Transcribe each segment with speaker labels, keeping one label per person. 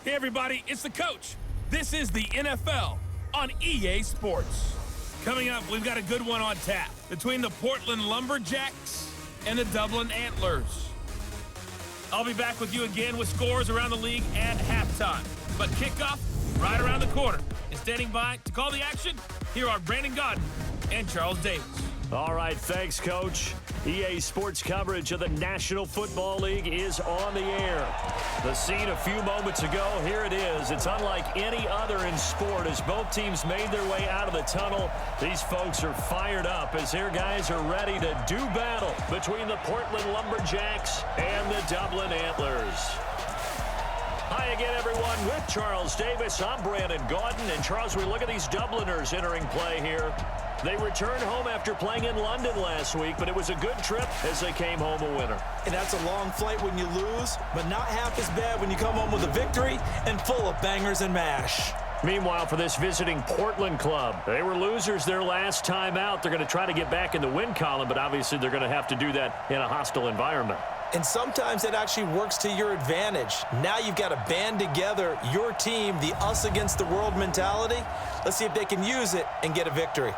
Speaker 1: Hey everybody, it's the coach. This is the NFL on EA Sports. Coming up, we've got a good one on tap between the Portland Lumberjacks and the Dublin Antlers. I'll be back with you again with scores around the league at halftime. But kickoff right around the corner. And standing by to call the action, here are Brandon Godden and Charles Davis.
Speaker 2: All right, thanks, Coach. EA Sports coverage of the National Football League is on the air. The scene a few moments ago, here it is. It's unlike any other in sport as both teams made their way out of the tunnel. These folks are fired up as their guys are ready to do battle between the Portland Lumberjacks and the Dublin Antlers. Hi again, everyone. With Charles Davis, I'm Brandon Godden. And Charles, we look at these Dubliners entering play here. They returned home after playing in London last week, but it was a good trip as they came home a winner.
Speaker 3: And that's a long flight when you lose, but not half as bad when you come home with a victory and full of bangers and mash.
Speaker 2: Meanwhile, for this visiting Portland club, they were losers their last time out. They're going to try to get back in the win column, but obviously they're going to have to do that in a hostile environment.
Speaker 3: And sometimes it actually works to your advantage. Now you've got to band together your team, the us against the world mentality. Let's see if they can use it and get a victory.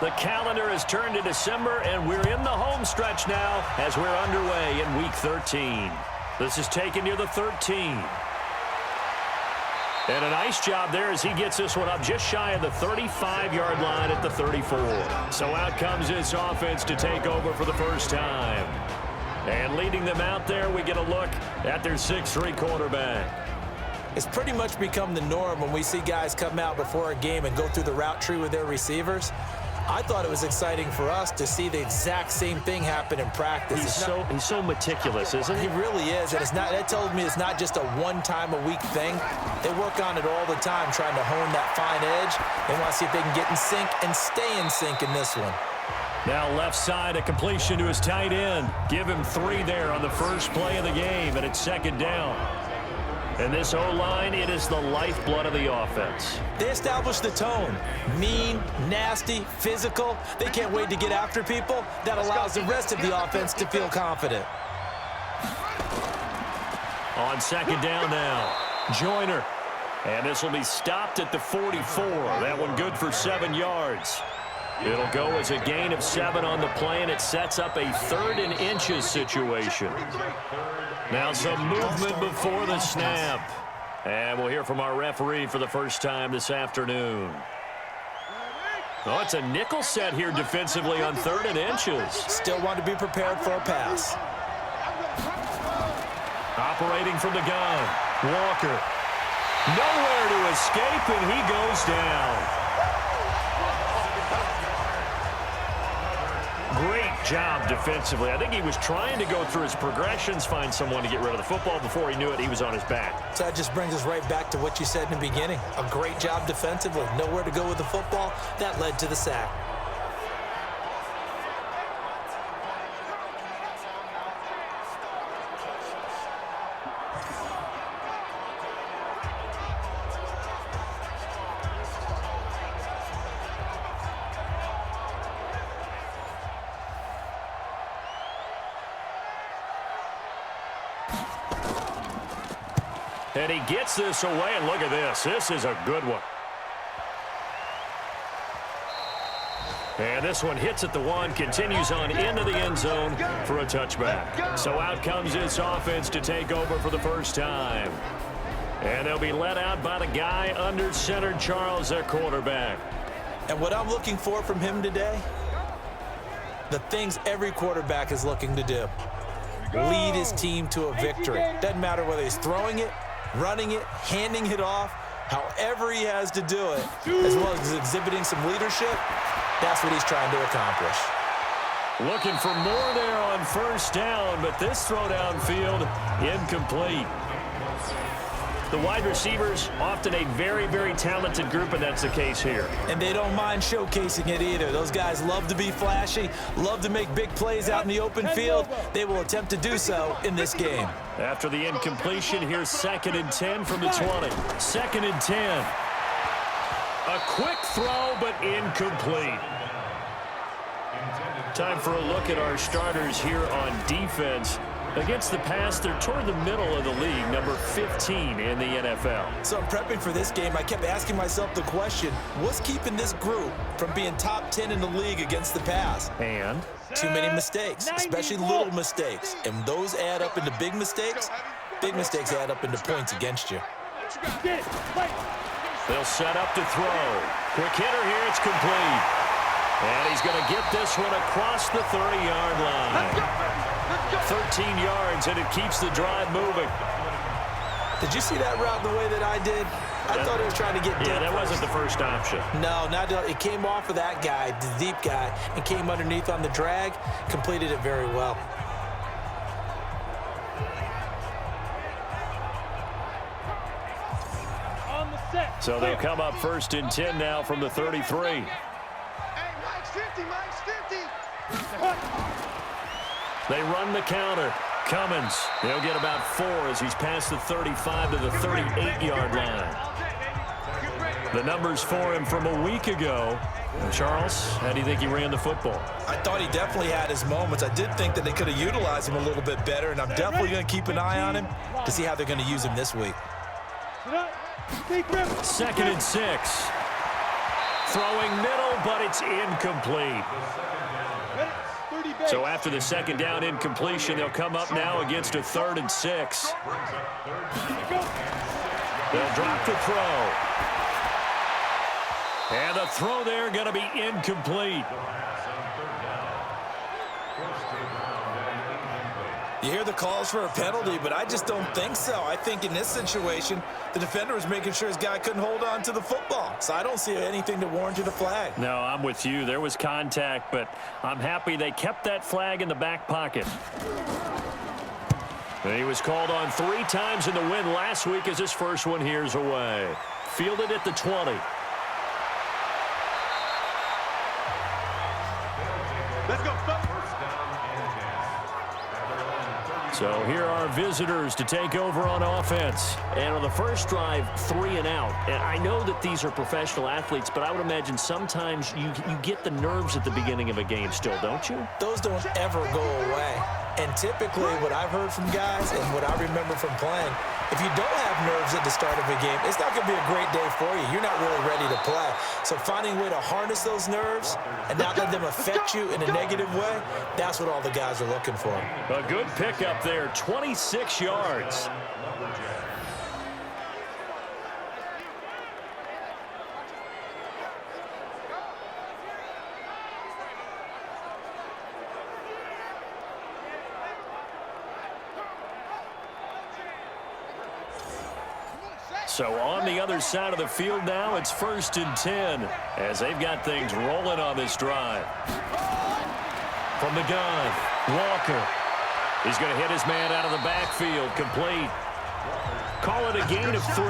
Speaker 2: The calendar has turned to December, and we're in the home stretch now as we're underway in Week 13. This is taken near the 13. And a nice job there as he gets this one up just shy of the 35-yard line at the 34. So out comes this offense to take over for the first time. And leading them out there, we get a look at their 6'3" quarterback.
Speaker 3: It's pretty much become the norm when we see guys come out before a game and go through the route tree with their receivers. I thought it was exciting for us to see the exact same thing happen in practice.
Speaker 2: He's so meticulous, isn't he?
Speaker 3: He really is, and that tells me it's not just a one-time-a-week thing. They work on it all the time, trying to hone that fine edge. They want to see if they can get in sync and stay in sync in this one.
Speaker 2: Now left side, a completion to his tight end. Give him 3 there on the first play of the game, and it's second down. And this O-line, it is the lifeblood of the offense.
Speaker 3: They establish the tone. Mean, nasty, physical. They can't wait to get after people. That allows the rest of the offense to feel confident.
Speaker 2: On second down now, Joyner. And this will be stopped at the 44. That one good for 7 yards. It'll go as a gain of 7 on the play, and it sets up a 3rd and inches situation. Now some movement before the snap. And we'll hear from our referee for the first time this afternoon. Oh, it's a nickel set here defensively on 3rd and inches.
Speaker 3: Still want to be prepared for a pass.
Speaker 2: Operating from the gun, Walker. Nowhere to escape, and he goes down. Great job defensively. I think he was trying to go through his progressions, find someone to get rid of the football. Before he knew it, he was on his back.
Speaker 3: So that just brings us right back to what you said in the beginning. A great job defensively. Nowhere to go with the football. That led to the sack.
Speaker 2: And he gets this away, and look at this. This is a good one. And this one hits at the 1, continues on into the end zone for a touchback. So out comes this offense to take over for the first time. And they'll be led out by the guy under center, Charles, their quarterback.
Speaker 3: And what I'm looking for from him today, the things every quarterback is looking to do. Lead his team to a victory. Doesn't matter whether he's throwing it, running it, handing it off, however he has to do it, as well as exhibiting some leadership, that's what he's trying to accomplish.
Speaker 2: Looking for more there on first down, but this throw downfield incomplete. The wide receivers, often a very, very talented group, and that's the case here.
Speaker 3: And they don't mind showcasing it either. Those guys love to be flashy, love to make big plays out in the open field. They will attempt to do so in this game.
Speaker 2: After the incompletion, here's 2nd and 10 from the 20. 2nd and 10. A quick throw, but incomplete. Time for a look at our starters here on defense. Against the pass, they're toward the middle of the league, number 15 in the NFL.
Speaker 3: So I'm prepping for this game. I kept asking myself the question, what's keeping this group from being top 10 in the league against the pass?
Speaker 2: And?
Speaker 3: Too many mistakes, especially little mistakes. And those add up into big mistakes. Big mistakes add up into points against you.
Speaker 2: They'll set up to throw. Quick hitter here, it's complete. And he's going to get this one across the 30-yard line. 13 yards, and it keeps the drive moving.
Speaker 3: Did you see that route the way that I did? I thought he was trying to get deep.
Speaker 2: Yeah, that wasn't the first option.
Speaker 3: No, it came off of that guy, the deep guy, and came underneath on the drag, completed it very well.
Speaker 2: So they'll come up 1st and 10 now from the 33. They run the counter. Cummins, they'll get about 4 as he's past the 35 to the 38-yard line. The numbers for him from a week ago. And Charles, how do you think he ran the football?
Speaker 3: I thought he definitely had his moments. I did think that they could have utilized him a little bit better, and I'm definitely going to keep an eye on him to see how they're going to use him this week.
Speaker 2: 2nd and 6. Throwing middle, but it's incomplete. So after the 2nd down incompletion, they'll come up now against a 3rd and 6. They'll drop the throw. And the throw there going to be incomplete.
Speaker 3: You hear the calls for a penalty, but I just don't think so. I think in this situation, the defender was making sure his guy couldn't hold on to the football. So I don't see anything that warranted a flag.
Speaker 2: No, I'm with you. There was contact, but I'm happy they kept that flag in the back pocket. And he was called on 3 times in the win last week as his first one here's away. Fielded at the 20.
Speaker 4: Let's go.
Speaker 2: So here are visitors to take over on offense. And on the first drive, 3 and out. And I know that these are professional athletes, but I would imagine sometimes you get the nerves at the beginning of a game still, don't you?
Speaker 3: Those don't ever go away. And typically what I've heard from guys and what I remember from playing, if you don't have nerves at the start of a game, it's not going to be a great day for you. You're not really ready to play. So finding a way to harness those nerves and not let them affect you in a negative way, that's what all the guys are looking for.
Speaker 2: A good pickup there, 26 yards. So on the other side of the field now, it's 1st and 10 as they've got things rolling on this drive. From the gun, Walker. He's going to hit his man out of the backfield, complete. Call it a gain of 3,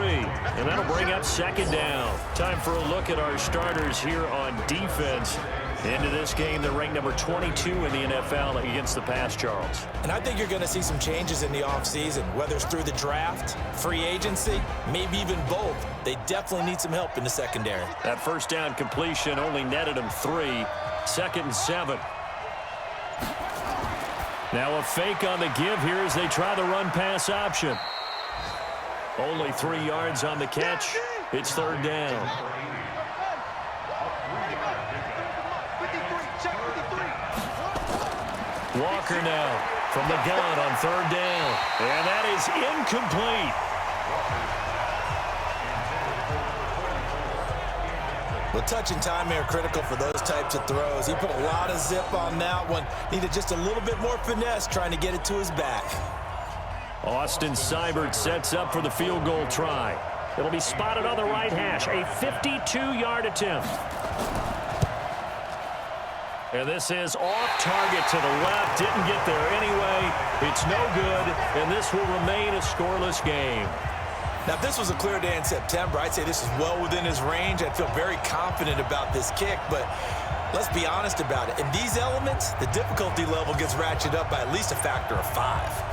Speaker 2: and that'll bring up 2nd down. Time for a look at our starters here on defense. Into this game, they're ranked number 22 in the NFL against the pass, Charles.
Speaker 3: And I think you're going to see some changes in the offseason, whether it's through the draft, free agency, maybe even both. They definitely need some help in the secondary.
Speaker 2: That 1st down completion only netted them 3. 2nd and 7. Now a fake on the give here as they try the run-pass option. Only 3 yards on the catch. It's 3rd down. Walker now from the gun on 3rd down. And that is incomplete.
Speaker 3: Well, touch and time are critical for those types of throws. He put a lot of zip on that one. Needed just a little bit more finesse trying to get it to his back.
Speaker 2: Austin Seibert sets up for the field goal try. It'll be spotted on the right hash. A 52-yard attempt. And this is off target to the left. Didn't get there anyway. It's no good, and this will remain a scoreless game.
Speaker 3: Now, if this was a clear day in September, I'd say this is well within his range. I'd feel very confident about this kick, but let's be honest about it. In these elements, the difficulty level gets ratcheted up by at least a factor of 5.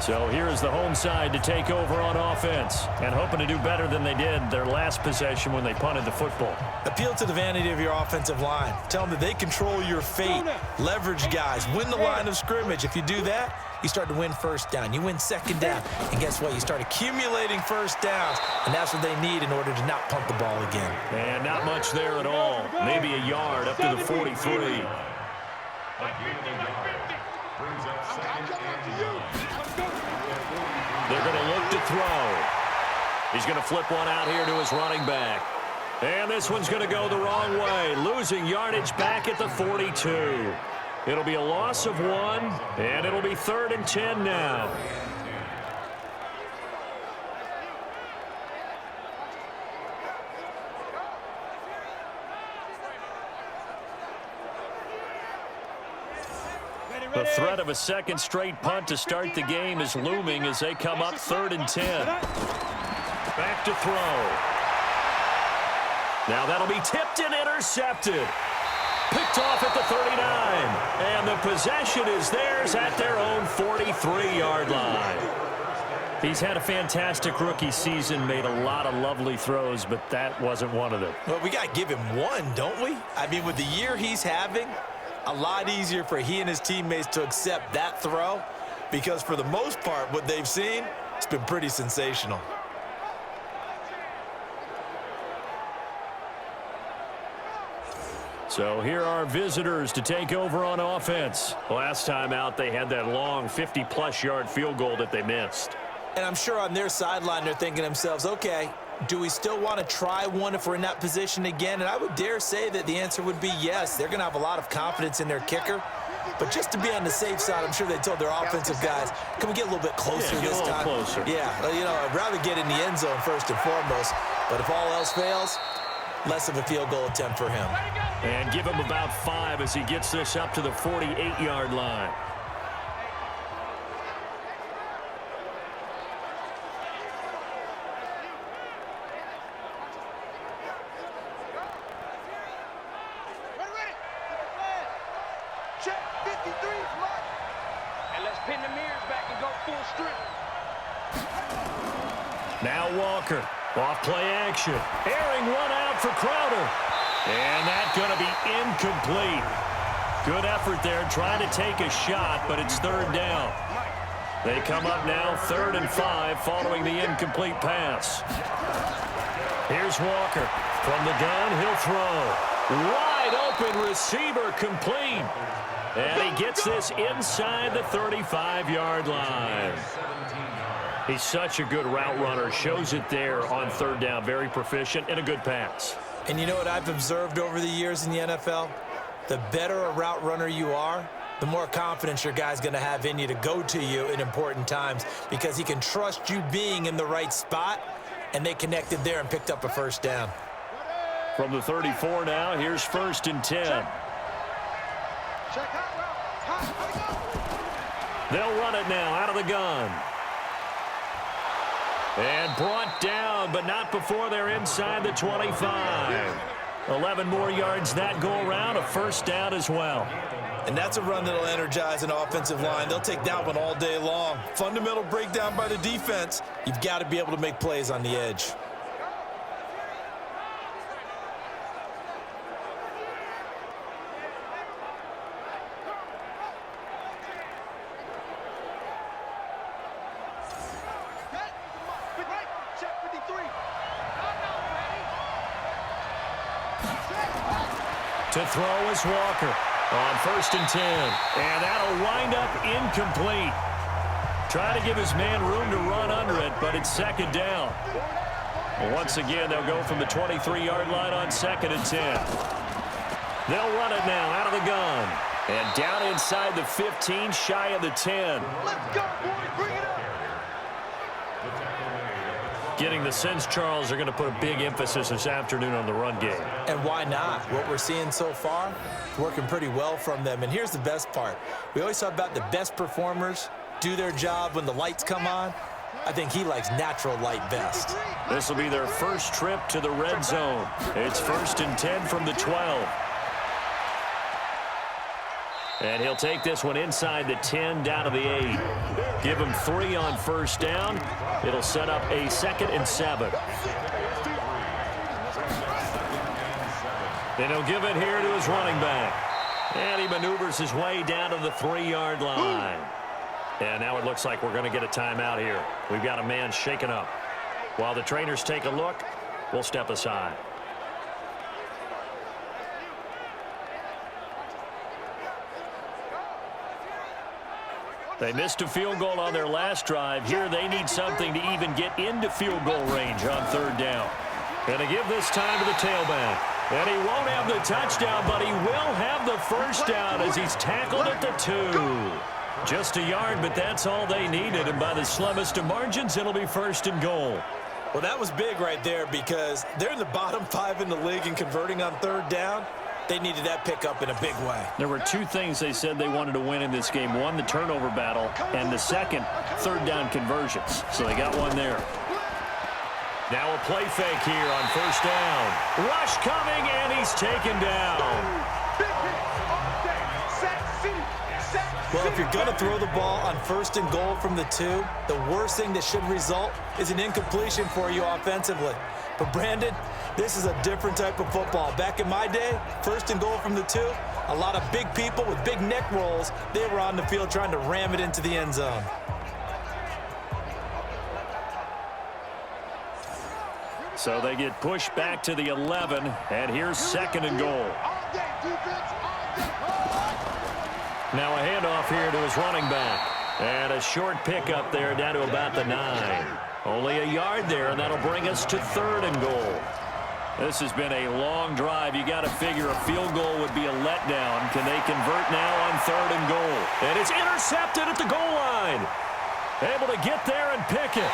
Speaker 2: So here's the home side to take over on offense and hoping to do better than they did their last possession when they punted the football.
Speaker 3: Appeal to the vanity of your offensive line. Tell them that they control your fate. Leverage guys. Win the line of scrimmage. If you do that, you start to win first down. You win second down. And guess what? You start accumulating first downs. And that's what they need in order to not punt the ball again.
Speaker 2: And not much there at all. Maybe a yard up to the 43. They're going to look to throw. He's going to flip one out here to his running back. And this one's going to go the wrong way, losing yardage back at the 42. It'll be a loss of 1, and it'll be 3rd and 10 now. The threat of a second straight punt to start the game is looming as they come up 3rd and 10. Back to throw. Now that'll be tipped and intercepted. Picked off at the 39. And the possession is theirs at their own 43-yard line. He's had a fantastic rookie season, made a lot of lovely throws, but that wasn't one of them.
Speaker 3: Well, we got to give him one, don't we? I mean, with the year he's having, a lot easier for he and his teammates to accept that throw because for the most part, what they've seen, it's been pretty sensational.
Speaker 2: So here are visitors to take over on offense. Last time out, they had that long 50-plus yard field goal that they missed.
Speaker 3: And I'm sure on their sideline, they're thinking to themselves, okay, do we still want to try one if we're in that position again? And I would dare say that the answer would be yes. They're going to have a lot of confidence in their kicker. But just to be on the safe side, I'm sure they told their offensive guys, can we get a little bit closer this time?
Speaker 2: Closer.
Speaker 3: Yeah, you know, I'd rather get in the end zone first and foremost. But if all else fails, less of a field goal attempt for him.
Speaker 2: And give him about 5 as he gets this up to the 48-yard line.
Speaker 4: Check 53 mark. And let's pin the mirrors back and go full strength.
Speaker 2: Now Walker, off play action, airing one out for Crowder. And that's going to be incomplete. Good effort there trying to take a shot, but it's 3rd down. They come up now 3rd and 5 following the incomplete pass. Here's Walker. From the gun, he'll throw. Wide open receiver complete. And he gets this inside the 35-yard line. He's such a good route runner. Shows it there on 3rd down. Very proficient and a good pass.
Speaker 3: And you know what I've observed over the years in the NFL? The better a route runner you are, the more confidence your guy's going to have in you to go to you in important times because he can trust you being in the right spot, and they connected there and picked up a 1st down.
Speaker 2: From the 34 now, here's 1st and 10. They'll run it now out of the gun. And brought down, but not before they're inside the 25. 11 more yards that go around, a 1st down as well.
Speaker 3: And that's a run that'll energize an offensive line. They'll take that one all day long. Fundamental breakdown by the defense. You've got to be able to make plays on the edge.
Speaker 2: To throw is Walker on 1st and 10. And that'll wind up incomplete. Trying to give his man room to run under it, but it's 2nd down. And once again, they'll go from the 23-yard line on 2nd and 10. They'll run it now out of the gun. And down inside the 15, shy of the 10.
Speaker 4: Let's go, boys. Bring it up.
Speaker 2: Getting the sense, Charles, are going to put a big emphasis this afternoon on the run game.
Speaker 3: And why not? What we're seeing so far, working pretty well from them. And here's the best part. We always talk about the best performers do their job when the lights come on. I think he likes natural light vest.
Speaker 2: This will be their first trip to the red zone. It's 1st and 10 from the 12. And he'll take this one inside the 10 down to the 8. Give him 3 on first down. It'll set up a 2nd and 7. And he'll give it here to his running back. And he maneuvers his way down to the 3-yard line. And now it looks like we're going to get a timeout here. We've got a man shaken up. While the trainers take a look, we'll step aside. They missed a field goal on their last drive. Here they need something to even get into field goal range on 3rd down. Going to give this time to the tailback. And he won't have the touchdown, but he will have the first down as he's tackled at the 2. Just a yard, but that's all they needed. And by the slimmest of margins, it'll be 1st and goal.
Speaker 3: Well, that was big right there because they're in the bottom 5 in the league and converting on 3rd down. They needed that pickup in a big way.
Speaker 2: There were 2 things they said they wanted to win in this game. One, the turnover battle, and the second, 3rd down conversions. So they got one there. Now a play fake here on 1st down. Rush coming, and he's taken down.
Speaker 3: Well, if you're going to throw the ball on 1st and goal from the 2, the worst thing that should result is an incompletion for you offensively. But, Brandon, this is a different type of football. Back in my day, 1st and goal from the 2, a lot of big people with big neck rolls, they were on the field trying to ram it into the end zone.
Speaker 2: So they get pushed back to the 11, and here's 2nd and goal. Now a handoff here to his running back. And a short pickup there down to about the 9. Only a yard there, and that'll bring us to 3rd and goal. This has been a long drive. You got to figure a field goal would be a letdown. Can they convert now on 3rd and goal? And it's intercepted at the goal line. Able to get there and pick it.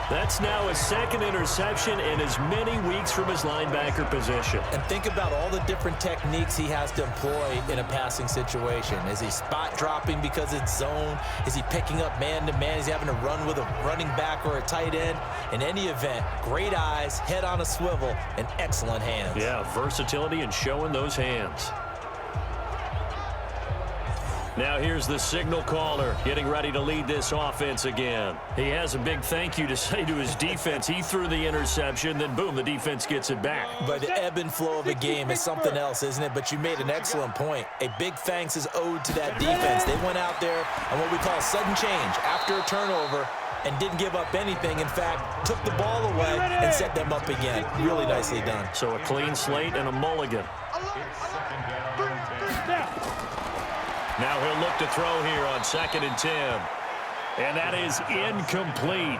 Speaker 2: That's now his 2nd interception in as many weeks from his linebacker position.
Speaker 3: And think about all the different techniques he has to employ in a passing situation. Is he spot dropping because it's zone? Is he picking up man-to-man? Is he having to run with a running back or a tight end? In any event, great eyes, head on a swivel, and excellent hands.
Speaker 2: Yeah, versatility and showing those hands. Now here's the signal caller getting ready to lead this offense again. He has a big thank you to say to his defense. He threw the interception, then boom, the defense gets it back.
Speaker 3: But the ebb and flow of a game is something else, isn't it? But you made an excellent point. A big thanks is owed to that defense. They went out there on what we call sudden change after a turnover and didn't give up anything. In fact, took the ball away and set them up again. Really nicely done.
Speaker 2: So a clean slate and a mulligan. Now he'll look to throw here on 2nd and 10. And that is incomplete.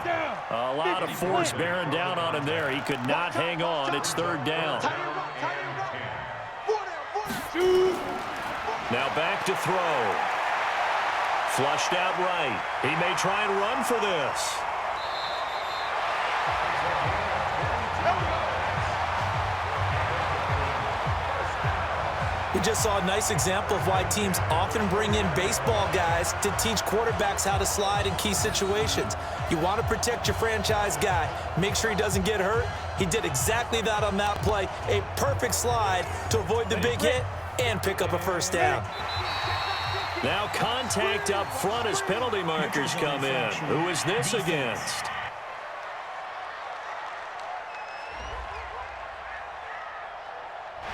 Speaker 2: A lot of force bearing down on him there. He could not hang on. It's 3rd down. Now back to throw. Flushed out right. He may try and run for this.
Speaker 3: We just saw a nice example of why teams often bring in baseball guys to teach quarterbacks how to slide in key situations. You want to protect your franchise guy. Make sure he doesn't get hurt. He did exactly that on that play. A perfect slide to avoid the big hit and pick up a 1st down.
Speaker 2: Now contact up front as penalty markers come in. Who is this against?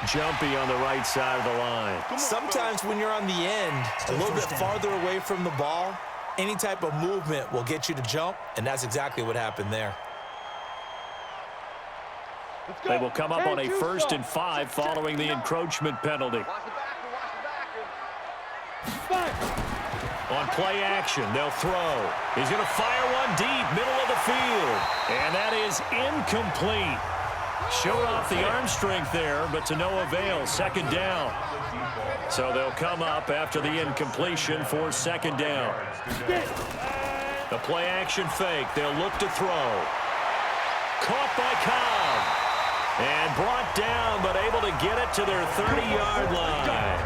Speaker 2: Jumpy on the right side of the line.
Speaker 3: Sometimes when you're on the end, a little bit farther away from the ball, any type of movement will get you to jump, and that's exactly what happened there.
Speaker 2: They will come up on a 1st and 5 following the encroachment penalty. On play action, they'll throw. He's going to fire one deep, middle of the field. And that is incomplete. Showed off the arm strength there, but to no avail. 2nd down. So they'll come up after the incompletion for 2nd down. The play action fake. They'll look to throw. Caught by Cobb. And brought down, but able to get it to their 30-yard line.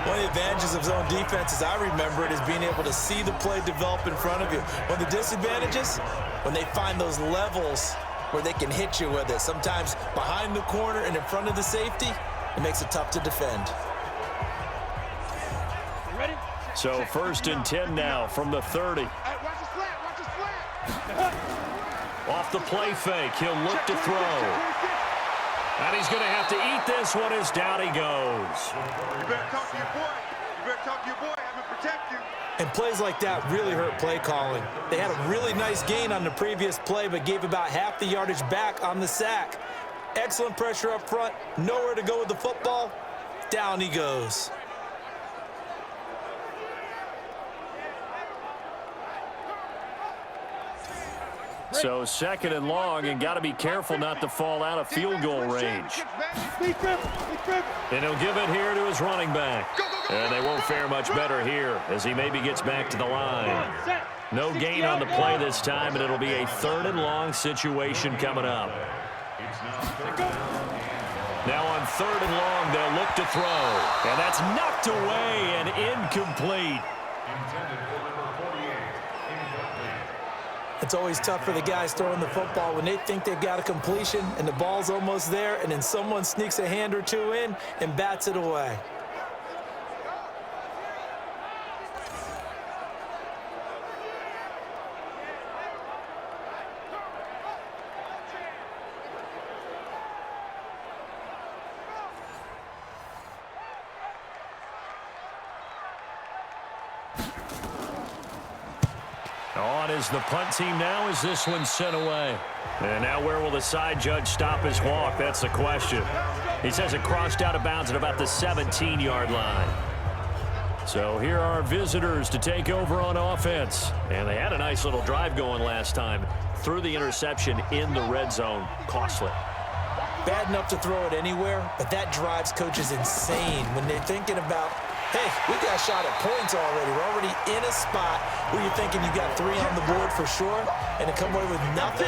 Speaker 3: One of the advantages of zone defense, as I remember it, is being able to see the play develop in front of you. One of the disadvantages, when they find those levels where they can hit you with it, sometimes behind the corner and in front of the safety, it makes it tough to defend.
Speaker 4: Ready?
Speaker 2: So 1st and 10 now from the 30.
Speaker 4: Hey, watch the slant, watch the slant.
Speaker 2: Off the play fake, he'll look to throw. And he's going to have to eat this one as down he goes.
Speaker 5: You better talk to your boy. You better talk to your boy. Have him protect you.
Speaker 3: And plays like that really hurt play calling. They had a really nice gain on the previous play, but gave about half the yardage back on the sack. Excellent pressure up front. Nowhere to go with the football. Down he goes.
Speaker 2: So 2nd and long, and got to be careful not to fall out of field goal range. And he'll give it here to his running back. And they won't fare much better here as he maybe gets back to the line. No gain on the play this time, and it'll be a 3rd and long situation coming up. Now on 3rd and long, they'll look to throw. And that's knocked away and incomplete.
Speaker 3: It's always tough for the guys throwing the football when they think they've got a completion and the ball's almost there, and then someone sneaks a hand or two in and bats it away.
Speaker 2: On is the punt team now as this one's sent away. And now where will the side judge stop his walk? That's the question. He says it crossed out of bounds at about the 17-yard line. So here are our visitors to take over on offense. And they had a nice little drive going last time. Threw the interception in the red zone. Costly.
Speaker 3: Bad enough to throw it anywhere, but that drives coaches insane when they're thinking about, hey, we got a shot at points already. We're already in a spot where you're thinking you got 3 on the board for sure, and to come away with nothing,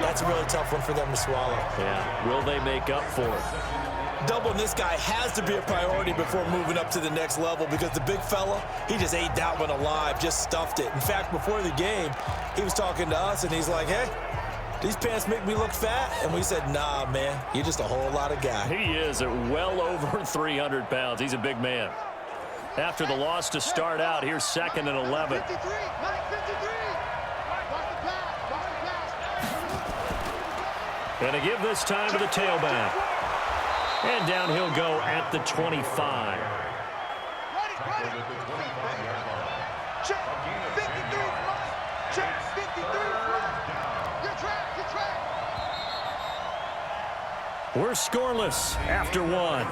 Speaker 3: that's a really tough one for them to swallow.
Speaker 2: Yeah, will they make up for it?
Speaker 3: Doubling this guy has to be a priority before moving up to the next level, because the big fella, he just ate that one alive, just stuffed it. In fact, before the game, he was talking to us, and he's like, hey, these pants make me look fat? And we said, nah, man, you're just a whole lot of guy.
Speaker 2: He is at well over 300 pounds. He's a big man. After the loss to start out, here's 2nd and 11.
Speaker 4: 53, Mike 53. Watch the pass.
Speaker 2: And to give this time to the tailback. And down he'll go at the 25.
Speaker 4: Ready. Check 53, Mike. Check 53, Mike. Your track.
Speaker 2: We're scoreless after 1.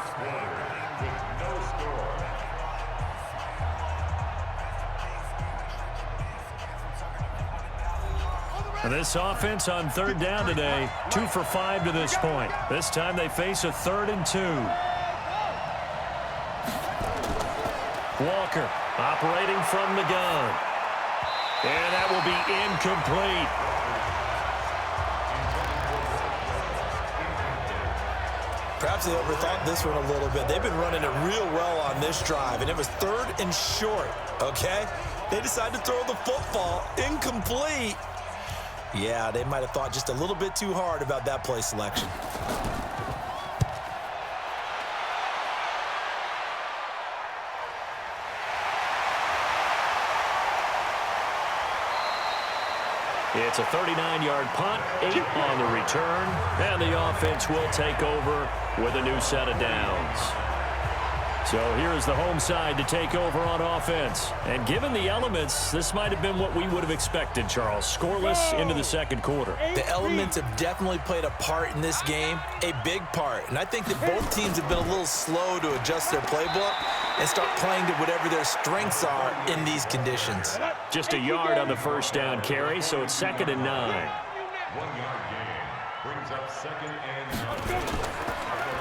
Speaker 2: And this offense on 3rd down today, 2 for 5 to this point. This time they face a 3rd and 2. Walker operating from the gun. And that will be incomplete.
Speaker 3: Perhaps they overthought this one a little bit. They've been running it real well on this drive, and it was 3rd and short, okay? They decided to throw the football incomplete. Yeah, they might have thought just a little bit too hard about that play selection.
Speaker 2: It's a 39-yard punt, 8 on the return, and the offense will take over with a new set of downs. So here's the home side to take over on offense. And given the elements, this might have been what we would have expected, Charles. Scoreless into the 2nd quarter.
Speaker 3: The elements have definitely played a part in this game, a big part. And I think that both teams have been a little slow to adjust their playbook and start playing to whatever their strengths are in these conditions.
Speaker 2: Just a yard on the 1st down carry, so it's 2nd and 9.
Speaker 5: 1-yard gain brings up 2nd and 9.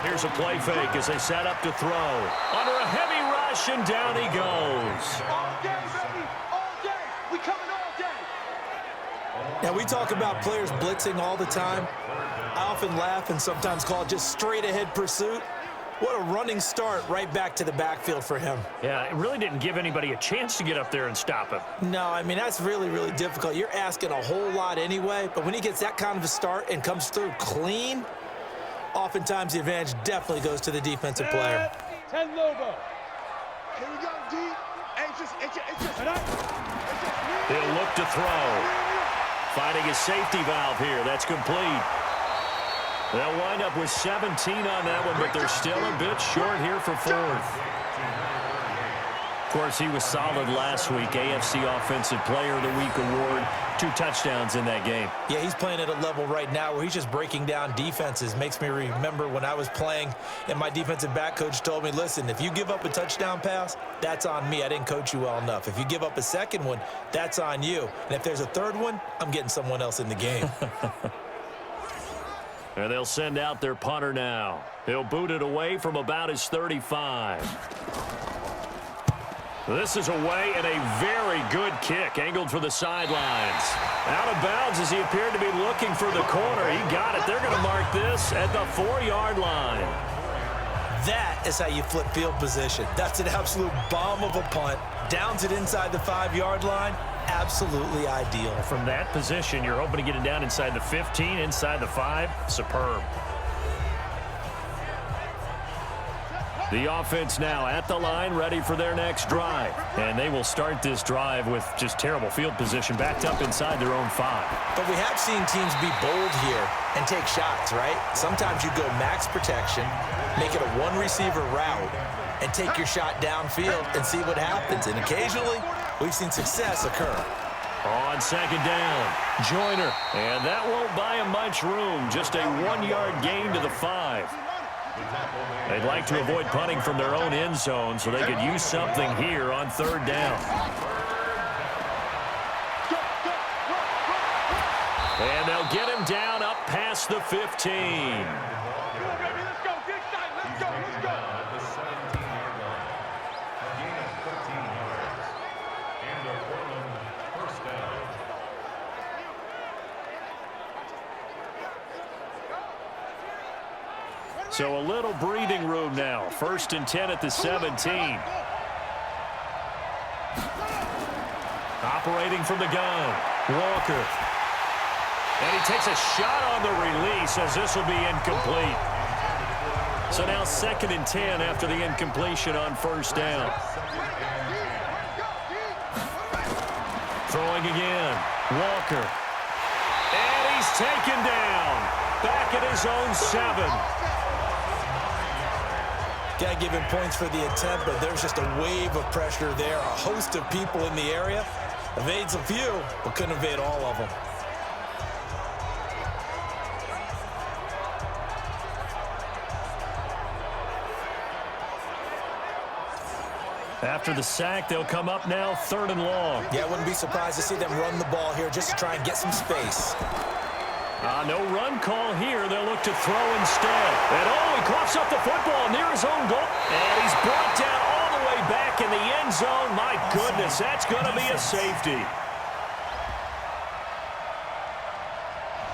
Speaker 2: Here's a play fake as they set up to throw. Under a heavy rush, and down he goes.
Speaker 4: All day, baby. All day. We coming all day.
Speaker 3: Now, we talk about players blitzing all the time. I often laugh and sometimes call it just straight-ahead pursuit. What a running start right back to the backfield for him.
Speaker 2: Yeah, it really didn't give anybody a chance to get up there and stop him.
Speaker 3: No, I mean, that's really, really difficult. You're asking a whole lot anyway, but when he gets that kind of a start and comes through clean, oftentimes the advantage definitely goes to the defensive player.
Speaker 4: 10 Lobo. Here we go, D. It's just.
Speaker 2: He'll look to throw. Finding a safety valve here. That's complete. They'll wind up with 17 on that one, but they're still a bit short here for fourth. Of course, he was solid last week. AFC Offensive Player of the Week award. 2 touchdowns in that game.
Speaker 3: Yeah, he's playing at a level right now where he's just breaking down defenses. Makes me remember when I was playing and my defensive back coach told me, listen, if you give up a touchdown pass, that's on me. I didn't coach you well enough. If you give up a second one, that's on you. And if there's a third one, I'm getting someone else in the game.
Speaker 2: And they'll send out their punter now. He'll boot it away from about his 35. This is away and a very good kick, angled for the sidelines. Out of bounds as he appeared to be looking for the corner. He got it. They're going to mark this at the 4-yard line.
Speaker 3: That is how you flip field position. That's an absolute bomb of a punt. Downs it inside the 5-yard line. Absolutely ideal.
Speaker 2: From that position, you're hoping to get it down inside the 15, inside the 5. Superb. The offense now at the line, ready for their next drive. And they will start this drive with just terrible field position, backed up inside their own 5.
Speaker 3: But we have seen teams be bold here and take shots, right? Sometimes you go max protection, make it a one-receiver route, and take your shot downfield and see what happens. And occasionally, we've seen success occur.
Speaker 2: On second down, Joyner. And that won't buy him much room. Just a 1-yard gain to the 5. They'd like to avoid punting from their own end zone so they could use something here on 3rd down. And they'll get him down up past the 15. So a little breathing room now. 1st and 10 at the 17. Operating from the gun, Walker. And he takes a shot on the release as this will be incomplete. So now 2nd and 10 after the incompletion on 1st down. Throwing again, Walker. And he's taken down. Back at his own 7.
Speaker 3: Got to give him points for the attempt, but there's just a wave of pressure there. A host of people in the area. Evades a few, but couldn't evade all of them.
Speaker 2: After the sack, they'll come up now 3rd and long.
Speaker 3: Yeah, I wouldn't be surprised to see them run the ball here just to try and get some space.
Speaker 2: No run call here. They'll look to throw instead. And he coughs up the football near his own goal. And he's brought down all the way back in the end zone. My goodness, that's going to be a safety.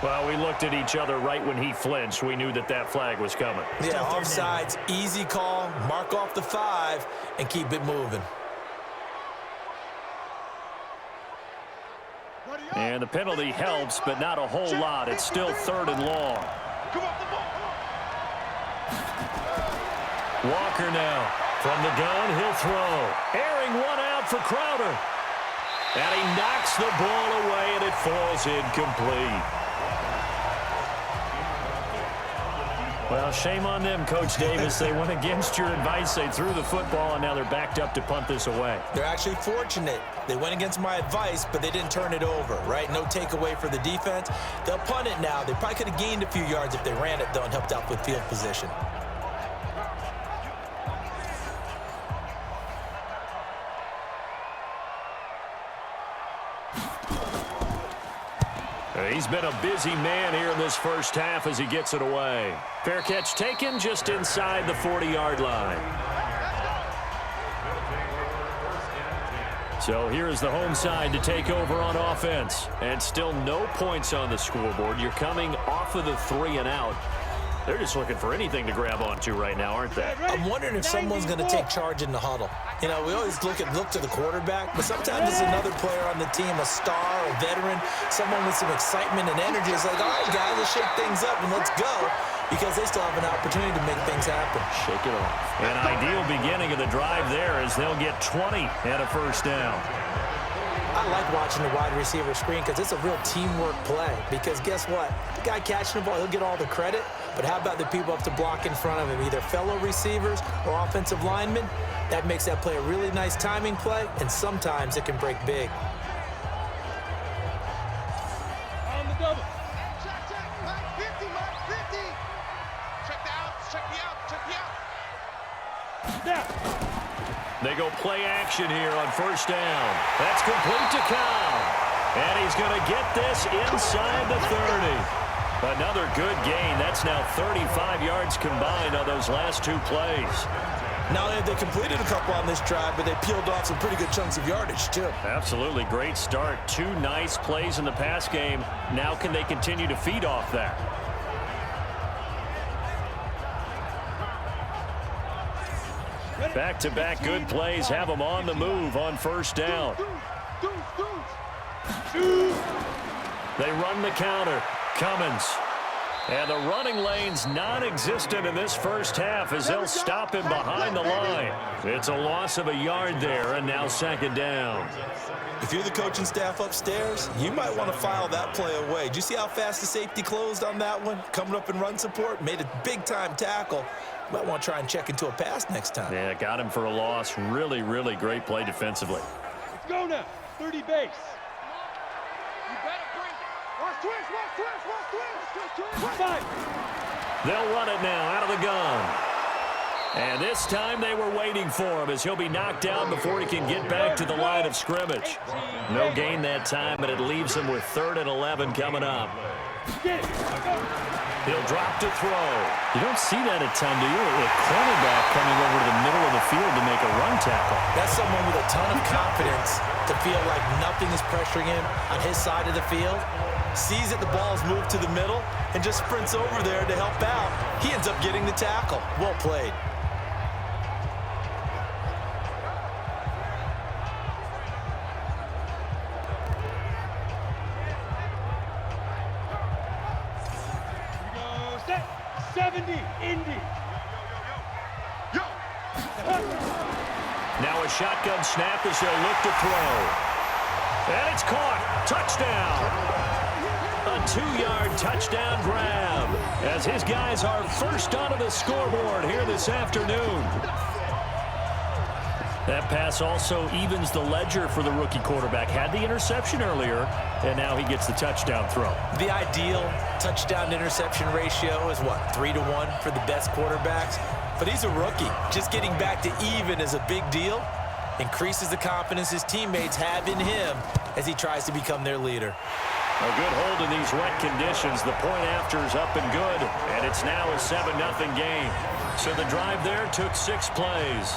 Speaker 2: Well, we looked at each other right when he flinched. We knew that that flag was coming.
Speaker 3: Yeah, offsides, easy call. Mark off the 5 and keep it moving.
Speaker 2: And the penalty helps, but not a whole lot. It's still 3rd and long. Walker now. From the gun, he'll throw. Airing one out for Crowder. And he knocks the ball away, and it falls incomplete. Well, shame on them, Coach Davis. They went against your advice. They threw the football, and now they're backed up to punt this away.
Speaker 3: They're actually fortunate. They went against my advice, but they didn't turn it over, right? No takeaway for the defense. They'll punt it now. They probably could have gained a few yards if they ran it, though, and helped out with field position.
Speaker 2: He's been a busy man here in this first half as he gets it away. Fair catch taken just inside the 40-yard line. So here's the home side to take over on offense. And still no points on the scoreboard. You're coming off of the 3 and out. They're just looking for anything to grab onto right now, aren't they?
Speaker 3: I'm wondering if someone's going to take charge in the huddle. You know, we always look to the quarterback, but sometimes it's another player on the team, a star, a veteran, someone with some excitement and energy. It's like, all right, guys, let's shake things up and let's go, because they still have an opportunity to make things happen.
Speaker 2: Shake it off. An ideal beginning of the drive there as they'll get 20 and a first down.
Speaker 3: I like watching the wide receiver screen because it's a real teamwork play. Because guess what? The guy catching the ball, he'll get all the credit. But how about the people up to block in front of him, either fellow receivers or offensive linemen? That makes that play a really nice timing play, and sometimes it can break big.
Speaker 4: On the double. Check, Mike 50, Mike 50. Check the outs, check the out. Snap.
Speaker 2: They go play action here on first down. That's complete to Cow. And he's going to get this inside the 30. Another good gain. That's now 35 yards combined on those last two plays.
Speaker 3: Not only have they completed a couple on this drive, but they peeled off some pretty good chunks of yardage, too.
Speaker 2: Absolutely. Great start. Two nice plays in the pass game. Now can they continue to feed off that? Back-to-back good plays have them on the move on first down. They run the counter. Cummins. And the running lane's non-existent in this first half as they'll stop him behind the line. It's a loss of a yard there, and now second down.
Speaker 3: If you're the coaching staff upstairs, you might want to file that play away. Did you see how fast the safety closed on that one? Coming up in run support, made a big-time tackle. You might want to try and check into a pass next time.
Speaker 2: Yeah, got him for a loss. Really, really great play defensively.
Speaker 4: Let's go now. 30 base. You better bring it. Watch twist.
Speaker 2: They'll run it now out of the gun. And this time they were waiting for him as he'll be knocked down before he can get back to the line of scrimmage. No gain that time, but it leaves him with 3rd and 11 coming up. He'll drop to throw. You don't see that a ton, do you? A cornerback coming over to the middle of the field to make a run tackle.
Speaker 3: That's someone with a ton of confidence to feel like nothing is pressuring him on his side of the field. Sees that the ball's moved to the middle and just sprints over there to help out. He ends up getting the tackle. Well played.
Speaker 4: Set 70, Indy.
Speaker 2: Now a shotgun snap as they'll look to throw. And it's caught. Touchdown. A 2-yard touchdown grab as his guys are first onto the scoreboard here this afternoon. That pass also evens the ledger for the rookie quarterback. Had the interception earlier, and now he gets the touchdown throw.
Speaker 3: The ideal touchdown-interception ratio is, what, 3-to-1 for the best quarterbacks? But he's a rookie. Just getting back to even is a big deal. Increases the confidence his teammates have in him as he tries to become their leader.
Speaker 2: A good hold in these wet conditions. The point after is up and good, and it's now a 7-0 game. So the drive there took 6 plays.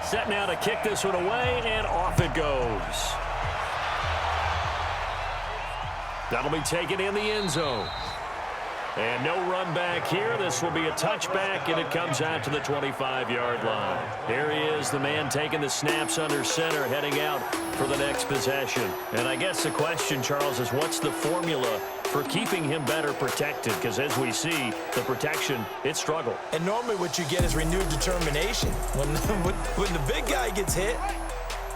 Speaker 2: Set now to kick this one away, and off it goes. That'll be taken in the end zone. And no run back here. This will be a touchback, and it comes out to the 25-yard line. Here he is, the man taking the snaps under center, heading out for the next possession. And I guess the question, Charles, is what's the formula for keeping him better protected? Because as we see, the protection, it struggled.
Speaker 3: And normally what you get is renewed determination. When the big guy gets hit,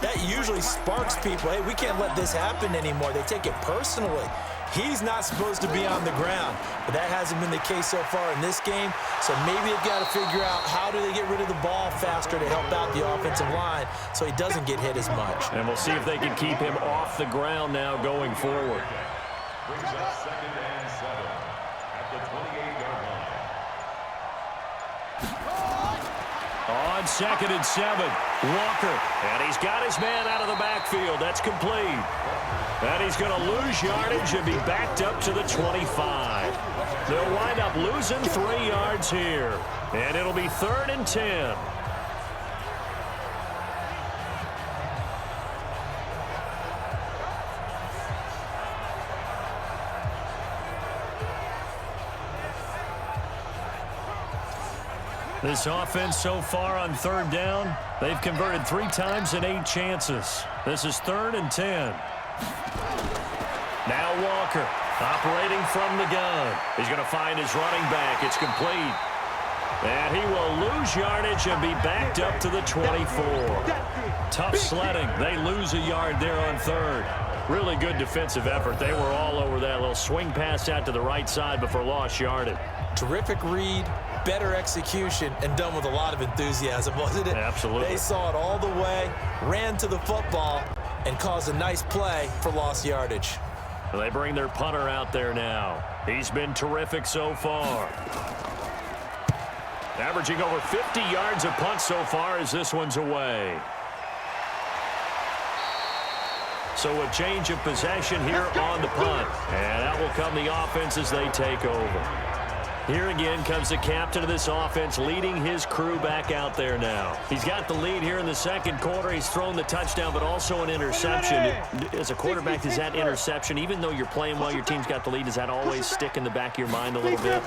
Speaker 3: that usually sparks people. Hey, we can't let this happen anymore. They take it personally. He's not supposed to be on the ground, but that hasn't been the case so far in this game. So maybe they've got to figure out how do they get rid of the ball faster to help out the offensive line so he doesn't get hit as much.
Speaker 2: And we'll see if they can keep him off the ground now going forward.
Speaker 5: Brings up 2nd and 7 at the 28-yard line.
Speaker 2: On 2nd and 7, Walker. And he's got his man out of the backfield. That's complete. And he's going to lose yardage and be backed up to the 25. They'll wind up losing 3 yards here. And it'll be 3rd and 10. This offense so far on third down, they've converted 3 times in 8 chances. This is 3rd and 10. Now Walker operating from the gun. He's going to find his running back. It's complete. And he will lose yardage and be backed up to the 24. Tough sledding. They lose a yard there on 3rd. Really good defensive effort. They were all over that little swing pass out to the right side before lost yardage.
Speaker 3: Terrific read, better execution, and done with a lot of enthusiasm, wasn't it?
Speaker 2: Absolutely.
Speaker 3: They saw it all the way, ran to the football, and caused a nice play for lost yardage.
Speaker 2: They bring their punter out there now. He's been terrific so far. Averaging over 50 yards a punt so far as this one's away. So a change of possession here on the punt. And out will come the offense as they take over. Here again comes the captain of this offense leading his crew back out there now. He's got the lead here in the second quarter. He's thrown the touchdown, but also an interception. As a quarterback, does that interception, even though you're playing well, your team's got the lead, does that always stick in the back of your mind a little bit?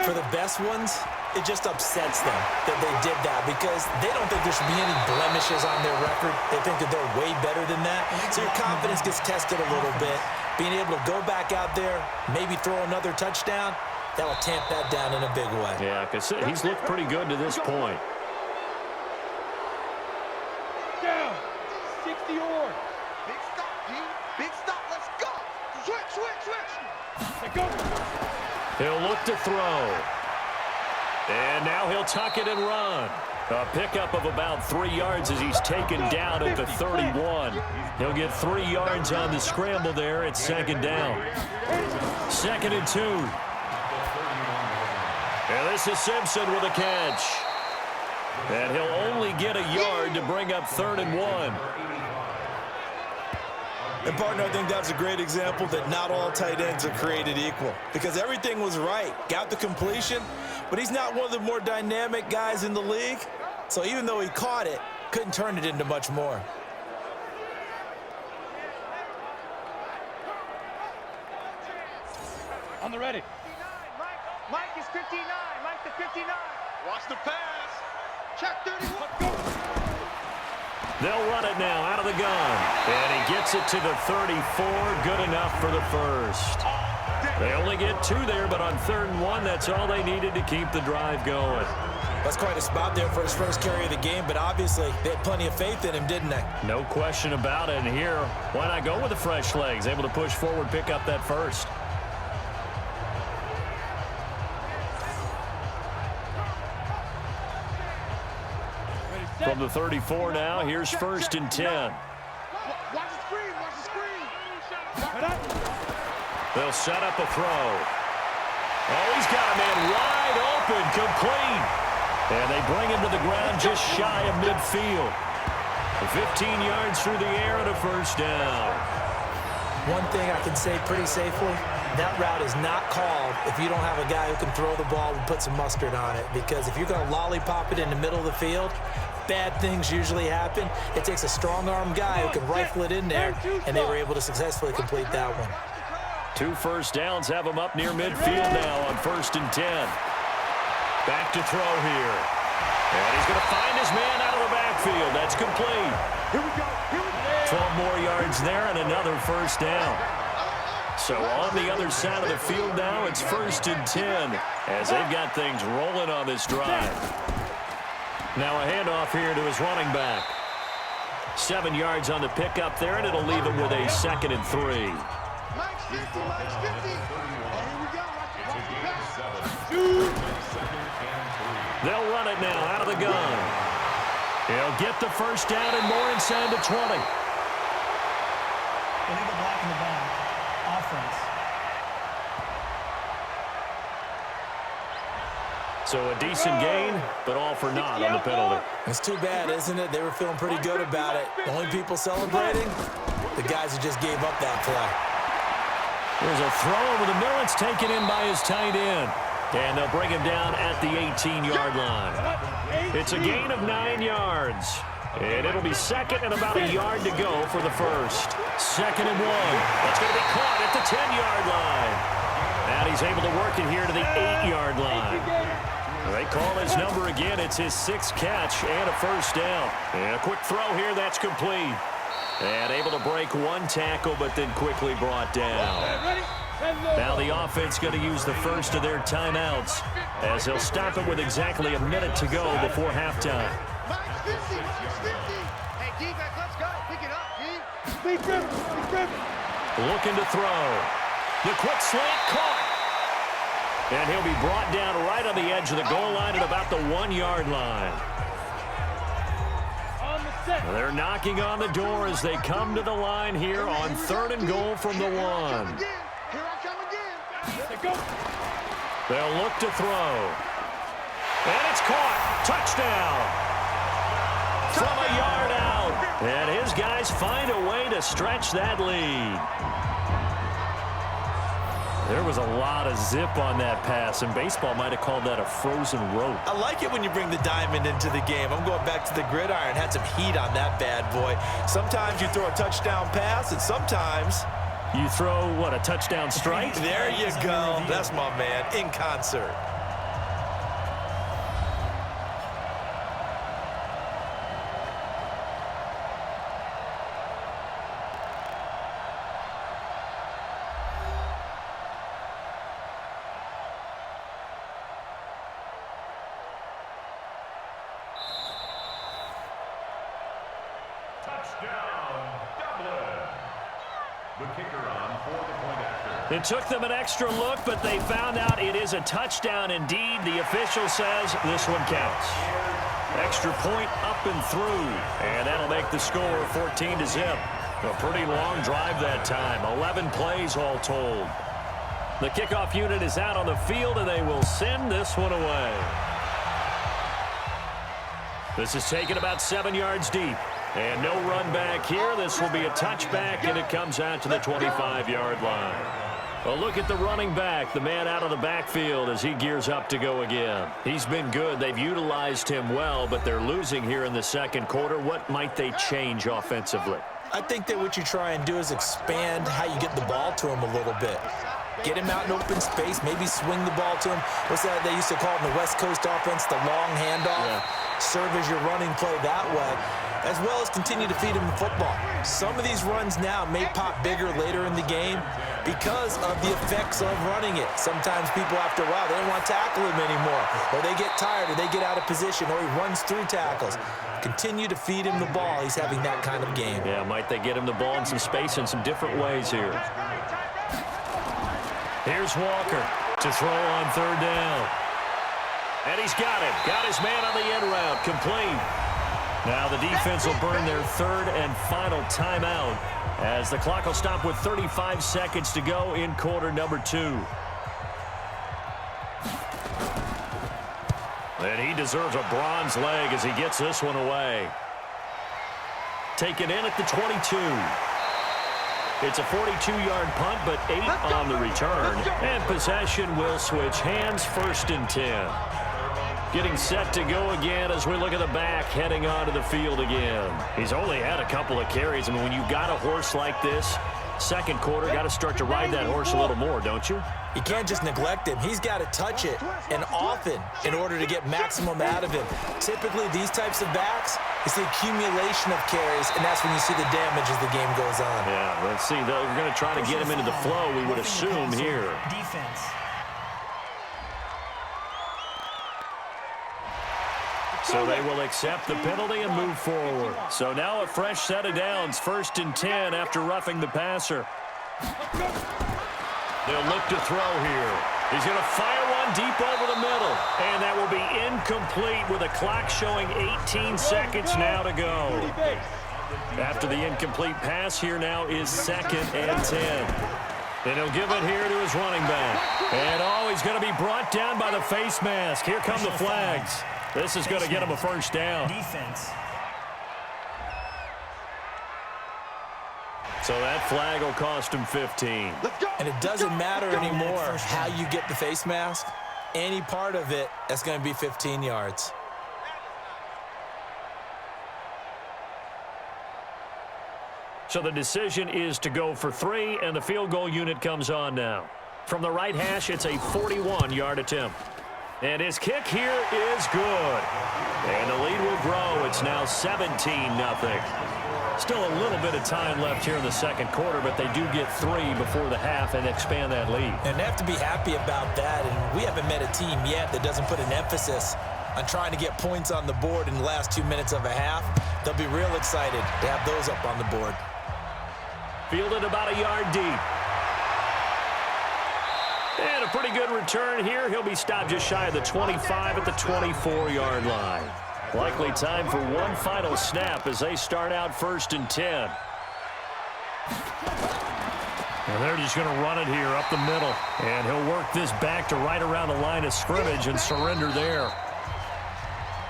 Speaker 3: For the best ones, it just upsets them that they did that because they don't think there should be any blemishes on their record. They think that they're way better than that. So your confidence gets tested a little bit. Being able to go back out there, maybe throw another touchdown, that will tamp that down in a big way.
Speaker 2: Yeah, because he's looked pretty good to this point.
Speaker 4: Down. 60 or. Big stop, G. Big stop. Let's go. Switch. Go.
Speaker 2: He'll look to throw. And now he'll tuck it and run. A pickup of about 3 yards as he's taken down at the 31. He'll get 3 yards on the scramble there. It's 2nd down. 2nd and 2. And this is Simpson with a catch. And he'll only get a yard to bring up 3rd and 1.
Speaker 3: And, partner, I think that's a great example that not all tight ends are created equal because everything was right. Got the completion, but he's not one of the more dynamic guys in the league. So even though he caught it, couldn't turn it into much more.
Speaker 4: On the ready. Mike is 59. Mike the 59. Watch the pass. Check 31. Let's go.
Speaker 2: They'll run it now out of the gun. And he gets it to the 34. Good enough for the first. They only get 2 there, but on 3rd and 1, that's all they needed to keep the drive going.
Speaker 3: That's quite a spot there for his first carry of the game, but obviously they had plenty of faith in him, didn't they?
Speaker 2: No question about it. And here, why not go with the fresh legs? Able to push forward, pick up that first. From the 34 now, here's 1st and 10.
Speaker 4: Watch the screen. Watch the screen.
Speaker 2: They'll set up a throw. Oh, he's got a man wide open, complete. And they bring him to the ground just shy of midfield. 15 yards through the air and a 1st down.
Speaker 3: One thing I can say pretty safely, that route is not called if you don't have a guy who can throw the ball and put some mustard on it. Because if you're going to lollipop it in the middle of the field, bad things usually happen. It takes a strong-arm guy who can rifle it in there, and they were able to successfully complete that one.
Speaker 2: 2 first downs have him up near midfield now on 1st and 10. Back to throw here. And he's going to find his man out of the backfield. That's complete.
Speaker 4: Here we go.
Speaker 2: 12 more yards there and another 1st down. So on the other side of the field now, it's 1st and 10 as they've got things rolling on this drive. Now a handoff here to his running back. 7 yards on the pickup there, and it'll leave him with a 2nd and 3.
Speaker 4: Mike's 50. Mike's 50. Here we go. Watch the pass.
Speaker 2: They'll run it now out of the gun. He'll get the 1st down and more inside the 20.
Speaker 6: They need the block in the back. Offense.
Speaker 2: So a decent gain, but all for naught on the penalty.
Speaker 3: It's too bad, isn't it? They were feeling pretty good about it. The only people celebrating, the guys who just gave up that play.
Speaker 2: There's a throw over the middle. It's taken in by his tight end. And they'll bring him down at the 18-yard line. It's a gain of 9 yards. And it'll be 2nd and about a yard to go for the first. 2nd and 1. That's going to be caught at the 10-yard line. And he's able to work it here to the 8-yard line. They call his number again. It's his 6th catch and a first down. And a quick throw here. That's complete. And able to break one tackle, but then quickly brought down. Now the offense going to use the first of their timeouts as they'll stop it with exactly a minute to go before halftime.
Speaker 4: Hey, defense, let's go. Pick it up, D.
Speaker 2: Looking to throw. The quick slant caught. And he'll be brought down right on the edge of the goal line at about the 1-yard line. They're knocking on the door as they come to the line here on 3rd and goal from the 1.
Speaker 4: Here I come again.
Speaker 2: They'll look to throw. And it's caught. Touchdown. From a yard out. And his guys find a way to stretch that lead. There was a lot of zip on that pass, and baseball might have called that a frozen rope.
Speaker 3: I like it when you bring the diamond into the game. I'm going back to the gridiron. Had some heat on that bad boy. Sometimes you throw a touchdown pass, and sometimes
Speaker 2: you throw, what, a touchdown strike?
Speaker 3: There you go. That's my man, in concert.
Speaker 5: Touchdown, Dublin. The kicker on for the point after.
Speaker 2: It took them an extra look, but they found out it is a touchdown indeed. The official says this one counts. Extra point up and through, and that'll make the score 14-0. A pretty long drive that time, 11 plays all told. The kickoff unit is out on the field, and they will send this one away. This is taken about 7 yards deep. And no run back here. This will be a touchback, and it comes out to the 25-yard line. Well, look at the running back, the man out of the backfield as he gears up to go again. He's been good. They've utilized him well, but they're losing here in the second quarter. What might they change offensively?
Speaker 3: I think that what you try and do is expand how you get the ball to him a little bit. Get him out in open space, maybe swing the ball to him. What's that they used to call it in the West Coast offense, the long handoff? Yeah. Serve as your running play that way, as well as continue to feed him the football. Some of these runs now may pop bigger later in the game because of the effects of running it. Sometimes people, after a while, they don't want to tackle him anymore, or they get tired, or they get out of position, or he runs through tackles. Continue to feed him the ball. He's having that kind of game.
Speaker 2: Yeah, might they get him the ball in some space in some different ways here. Here's Walker to throw on 3rd down. And he's got it. Got his man on the end route. Complete. Now the defense will burn their 3rd and final timeout as the clock will stop with 35 seconds to go in quarter number 2. And he deserves a bronze leg as he gets this one away. Taken in at the 22. It's a 42-yard punt, but 8 on the return. And possession will switch hands, 1st and 10. Getting set to go again as we look at the back, heading onto the field again. He's only had a couple of carries, and when you've got a horse like this, second quarter, got to start to ride that horse a little more, don't you?
Speaker 3: You can't just neglect him. He's got to touch it, and often, in order to get maximum out of him. Typically, these types of backs, it's the accumulation of carries, and that's when you see the damage as the game goes on.
Speaker 2: Yeah, let's see. They're going to try to get him into the flow, we would assume here.
Speaker 6: Defense.
Speaker 2: So they will accept the penalty and move forward. So now a fresh set of downs, 1st and 10 after roughing the passer. They'll look to throw here. He's going to fire one deep over the middle. And that will be incomplete with a clock showing 18 seconds now to go. After the incomplete pass, here now is 2nd and 10. And he'll give it here to his running back. And he's going to be brought down by the face mask. Here come the flags. This is going to get him a first down.
Speaker 6: Defense.
Speaker 2: So that flag will cost him 15.
Speaker 3: And it doesn't matter anymore how you get the face mask. Any part of it, that's going to be 15 yards.
Speaker 2: So the decision is to go for 3, and the field goal unit comes on now. From the right hash, it's a 41-yard attempt. And his kick here is good. And the lead will grow. It's now 17-0. Still a little bit of time left here in the second quarter, but they do get 3 before the half and expand that lead.
Speaker 3: And they have to be happy about that. And we haven't met a team yet that doesn't put an emphasis on trying to get points on the board in the last 2 minutes of a half. They'll be real excited to have those up on the board.
Speaker 2: Fielded about a yard deep. And a pretty good return here. He'll be stopped just shy of the 25 at the 24-yard line. Likely time for one final snap as they start out 1st and 10. And they're just going to run it here up the middle. And he'll work this back to right around the line of scrimmage and surrender there.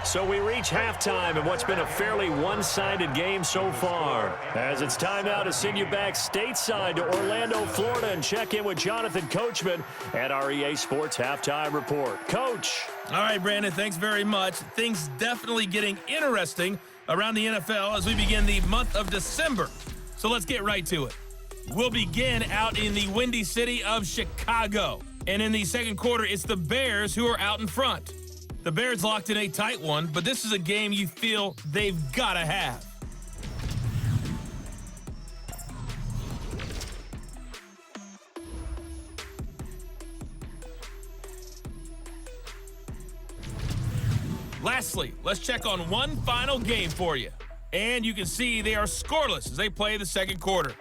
Speaker 2: So we reach halftime in what's been a fairly one-sided game so far. As it's time now to send you back stateside to Orlando, Florida, and check in with Jonathan Coachman at our EA Sports Halftime Report. Coach.
Speaker 1: All right, Brandon, thanks very much. Things definitely getting interesting around the NFL as we begin the month of December. So let's get right to it. We'll begin out in the windy city of Chicago. And in the second quarter, it's the Bears who are out in front. The Bears locked in a tight one, but this is a game you feel they've got to have. Lastly, let's check on one final game for you. And you can see they are scoreless as they play the second quarter.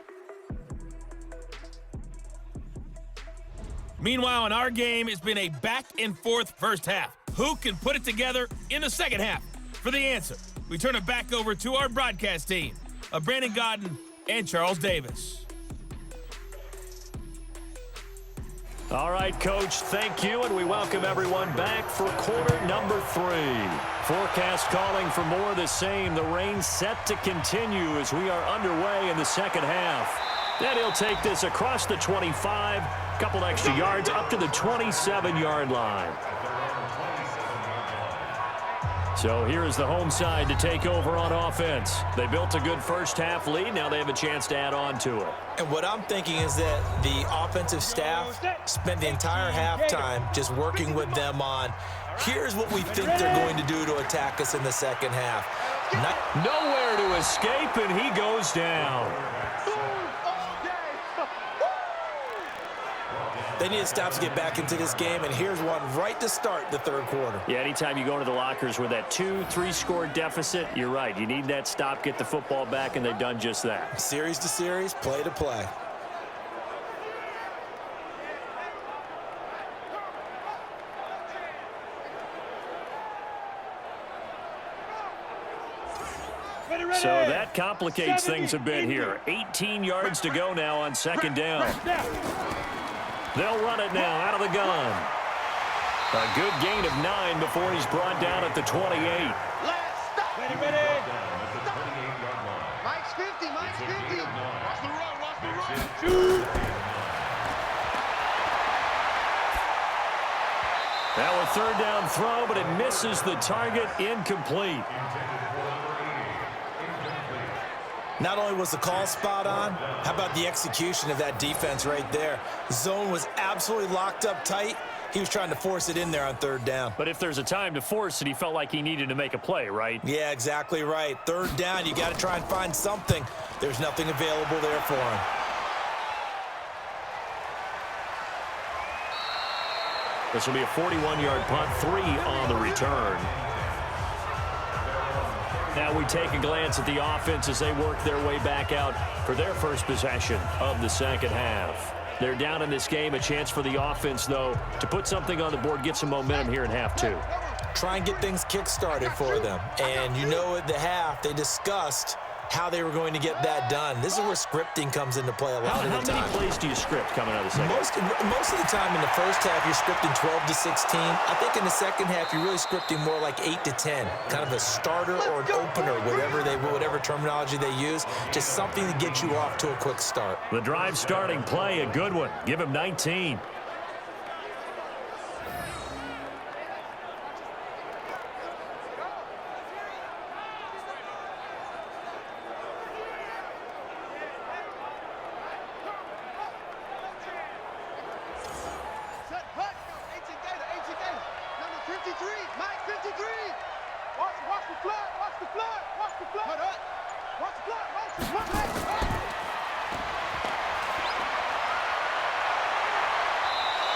Speaker 1: Meanwhile, in our game, it's been a back-and-forth first half. Who can put it together in the second half? For the answer, we turn it back over to our broadcast team of Brandon Godden and Charles Davis.
Speaker 2: All right, Coach, thank you, and we welcome everyone back for quarter number 3. Forecast calling for more of the same. The rain set to continue as we are underway in the second half. Then he'll take this across the 25, a couple extra yards up to the 27-yard line. So here is the home side to take over on offense. They built a good first half lead. Now they have a chance to add on to it.
Speaker 3: And what I'm thinking is that the offensive staff spent the entire halftime just working with them on, here's what we think they're going to do to attack us in the second half.
Speaker 2: Nowhere to escape, and he goes down.
Speaker 3: They need to stop to get back into this game, and here's one right to start the third quarter.
Speaker 2: Yeah, anytime you go into the lockers with that 2-3 score deficit, you're right. You need that stop, get the football back, and they've done just that.
Speaker 3: Series to series, play to play.
Speaker 2: So that complicates things a bit here. 18 yards to go now on second down. They'll run it now out of the gun. A good gain of 9 before he's brought down at the 28.
Speaker 4: Ready. Mike's 50, Mike's 50. Watch the run. Shoot.
Speaker 2: Now a third down throw, but it misses the target, incomplete.
Speaker 3: Not only was the call spot on, how about the execution of that defense right there? Zone was absolutely locked up tight. He was trying to force it in there on third down.
Speaker 2: But if there's a time to force it, he felt like he needed to make a play, right?
Speaker 3: Yeah, exactly right. Third down, you got to try and find something. There's nothing available there for him.
Speaker 2: This will be a 41-yard punt, 3 on the return. Now we take a glance at the offense as they work their way back out for their first possession of the second half. They're down in this game. A chance for the offense, though, to put something on the board, get some momentum here in half 2.
Speaker 3: Try and get things kick-started for them. And you know at the half, they discussed how they were going to get that done. This is where scripting comes into play a lot of the time.
Speaker 2: How many plays do you script coming out of the second?
Speaker 3: Most of the time in the first half, you're scripting 12 to 16. I think in the second half, you're really scripting more like 8 to 10. Kind of a starter or an opener, whatever terminology they use. Just something to get you off to a quick start.
Speaker 2: The drive starting play, a good one. Give him 19.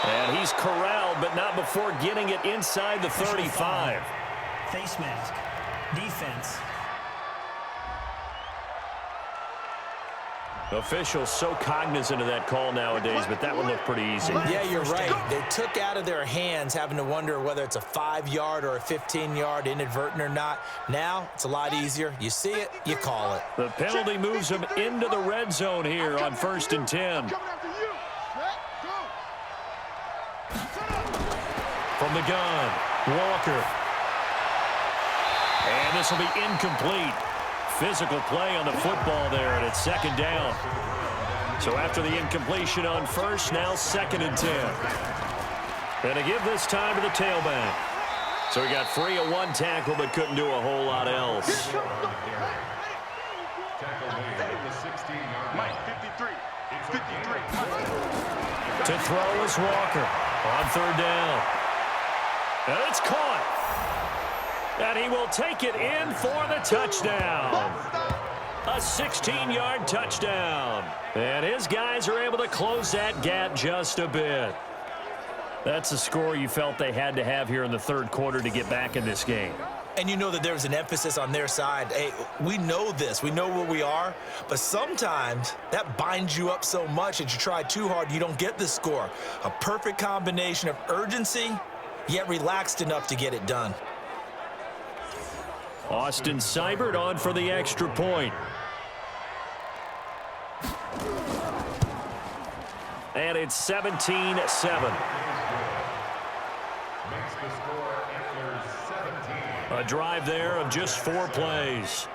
Speaker 2: And he's corralled, but not before getting it inside the 35.
Speaker 6: Face mask. Defense.
Speaker 2: Officials so cognizant of that call nowadays, but that one looked pretty easy.
Speaker 3: Yeah, you're right. They took out of their hands having to wonder whether it's a 5-yard or a 15-yard, inadvertent or not. Now, it's a lot easier. You see it, you call it.
Speaker 2: The penalty moves them into the red zone here on 1st and 10. From the gun, Walker. And this will be incomplete. Physical play on the football there, and it's 2nd down. So after the incompletion on 1st, now 2nd and 10. And to give this time to the tailback. So he got free of 1 tackle, but couldn't do a whole lot else. To throw is Walker on 3rd down. And it's caught. And he will take it in for the touchdown. A 16-yard touchdown. And his guys are able to close that gap just a bit. That's a score you felt they had to have here in the 3rd quarter to get back in this game.
Speaker 3: And you know that there's an emphasis on their side. Hey, we know this. We know where we are. But sometimes that binds you up so much that you try too hard, you don't get the score. A perfect combination of urgency, yet relaxed enough to get it done.
Speaker 2: Austin Seibert on for the extra point. And it's 17-7.
Speaker 5: Makes the score Antlers 17.
Speaker 2: A drive there of just 4 plays.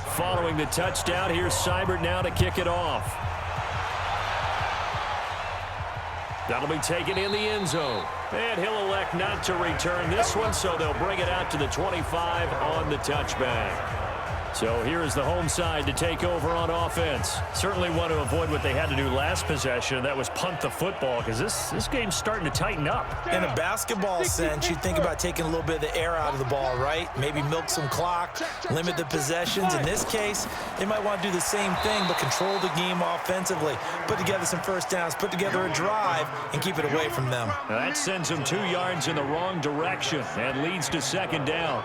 Speaker 2: Following the touchdown, here's Seibert now to kick it off. That'll be taken in the end zone. And he'll elect not to return this one, so they'll bring it out to the 25 on the touchback. So here is the home side to take over on offense. Certainly want to avoid what they had to do last possession, and that was punt the football, because this game's starting to tighten up.
Speaker 3: In a basketball sense, you think about taking a little bit of the air out of the ball, right? Maybe milk some clock, limit the possessions. In this case, they might want to do the same thing, but control the game offensively. Put together some first downs, put together a drive, and keep it away from them.
Speaker 2: Now that sends them 2 yards in the wrong direction and leads to 2nd down.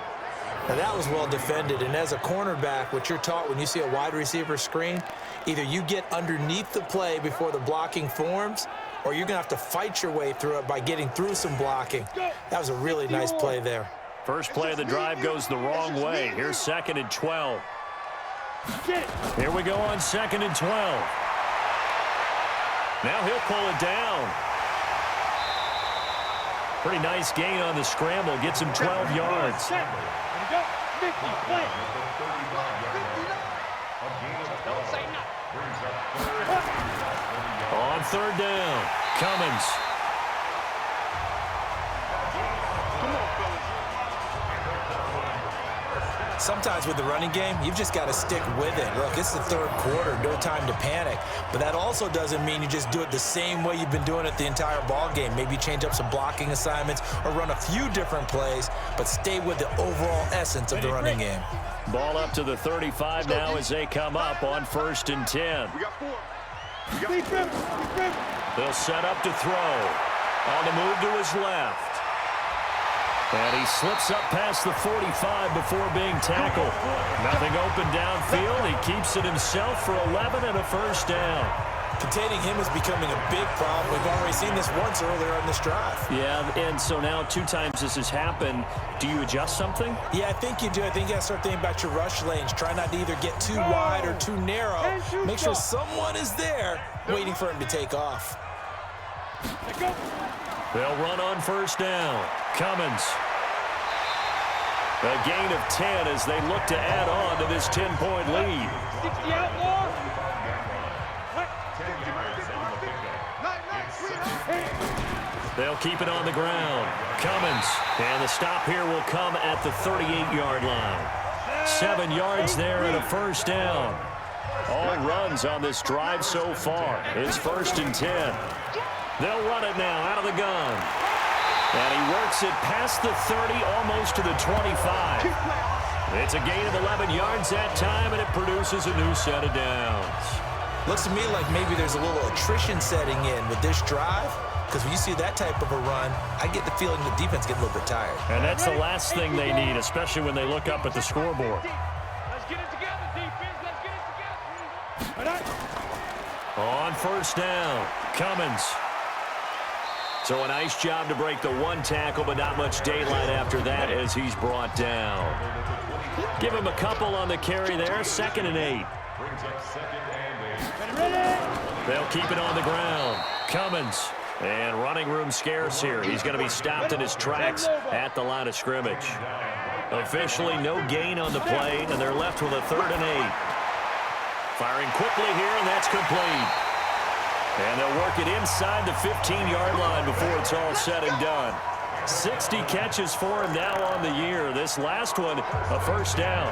Speaker 3: Now that was well defended, and as a cornerback, what you're taught when you see a wide receiver screen, either you get underneath the play before the blocking forms, or you're going to have to fight your way through it by getting through some blocking. That was a really nice play there.
Speaker 2: First play of the drive goes the wrong way. Here's 2nd and 12. Here we go on 2nd and 12. Now he'll pull it down. Pretty nice gain on the scramble. Gets him 12 yards. On 3rd down, Cummins.
Speaker 3: Sometimes with the running game, you've just got to stick with it. Look, it's the 3rd quarter, no time to panic. But that also doesn't mean you just do it the same way you've been doing it the entire ball game. Maybe change up some blocking assignments or run a few different plays, but stay with the overall essence of the running game.
Speaker 2: Ball up to the 35 now as they come up on 1st and 10. They'll set up to throw. On the move to his left. And he slips up past the 45 before being tackled. Nothing open downfield. He keeps it himself for 11 and a first down.
Speaker 3: Containing him is becoming a big problem. We've already seen this once earlier in this drive.
Speaker 2: Yeah, and so now 2 times this has happened. Do you adjust something?
Speaker 3: Yeah, I think you do. I think you got to start thinking about your rush lanes. Try not to either get too wide or too narrow. Make sure someone is there waiting for him to take off.
Speaker 2: They'll run on 1st down. Cummins. A gain of 10 as they look to add on to this 10-point lead. They'll keep it on the ground. Cummins. And the stop here will come at the 38-yard line. 7 yards there and a first down. All runs on this drive so far. It's 1st and 10. They'll run it now out of the gun. And he works it past the 30, almost to the 25. It's a gain of 11 yards that time, and it produces a new set of downs.
Speaker 3: Looks to me like maybe there's a little attrition setting in with this drive, because when you see that type of a run, I get the feeling the defense gets a little bit tired.
Speaker 2: And that's the last thing they need, especially when they look up at the scoreboard.
Speaker 4: Let's get it together, defense. Let's get it together.
Speaker 2: On first down, Cummins. So a nice job to break the one tackle, but not much daylight after that as he's brought down. Give him a couple on the carry there, 2nd and 8.
Speaker 5: Brings up 2nd and 8.
Speaker 2: They'll keep it on the ground. Cummins. And running room scarce here. He's going to be stopped in his tracks at the line of scrimmage. Officially no gain on the play, and they're left with a 3rd and 8. Firing quickly here, and that's complete. And they'll work it inside the 15-yard line before it's all said and done. 60 catches for him now on the year. This last one, a first down.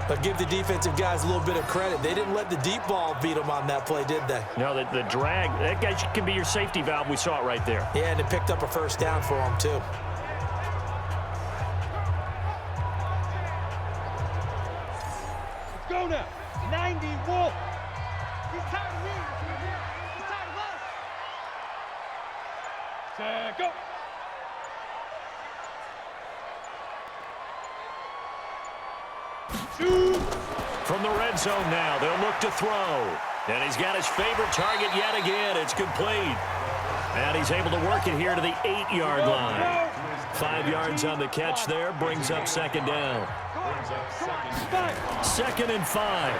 Speaker 3: But give the defensive guys a little bit of credit. They didn't let the deep ball beat them on that play, did they?
Speaker 2: No, the drag, that guy can be your safety valve. We saw it right there.
Speaker 3: Yeah, and it picked up a first down for them, too.
Speaker 4: Let's go now. 90 Wolf. He's tired of me. He's tired of us. Set, go.
Speaker 2: From the red zone now, they'll look to throw. And he's got his favorite target yet again. It's complete. And he's able to work it here to the 8-yard line. 5 yards on the catch there, brings up 2nd down. 2nd and 5.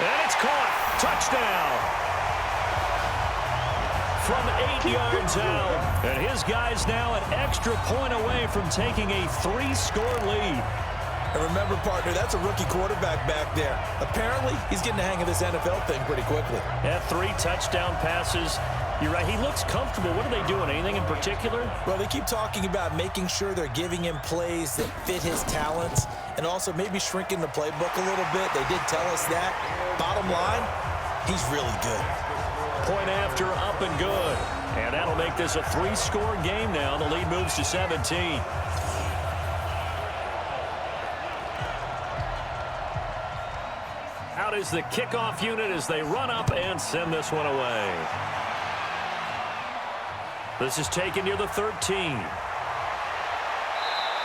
Speaker 2: And it's caught. Touchdown. From 8 yards out. And his guy's now an extra point away from taking a 3-score lead.
Speaker 3: And remember, partner, that's a rookie quarterback back there. Apparently, he's getting the hang of this NFL thing pretty quickly.
Speaker 2: Yeah, 3 touchdown passes. You're right. He looks comfortable. What are they doing? Anything in particular?
Speaker 3: Well, they keep talking about making sure they're giving him plays that fit his talents and also maybe shrinking the playbook a little bit. They did tell us that. Bottom line, he's really good.
Speaker 2: Point after, up and good. And that'll make this a 3-score game now. The lead moves to 17. Out is the kickoff unit as they run up and send this one away. This is taken near the 13.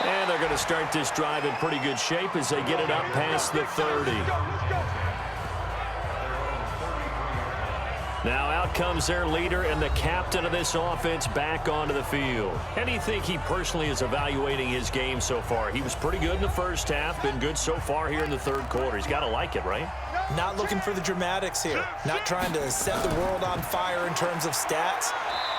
Speaker 2: And they're going to start this drive in pretty good shape as they get it up past the 30. Now out comes their leader and the captain of this offense back onto the field. How do you think he personally is evaluating his game so far? He was pretty good in the first half, been good so far here in the 3rd quarter. He's got to like it, right?
Speaker 3: Not looking for the dramatics here. Not trying to set the world on fire in terms of stats.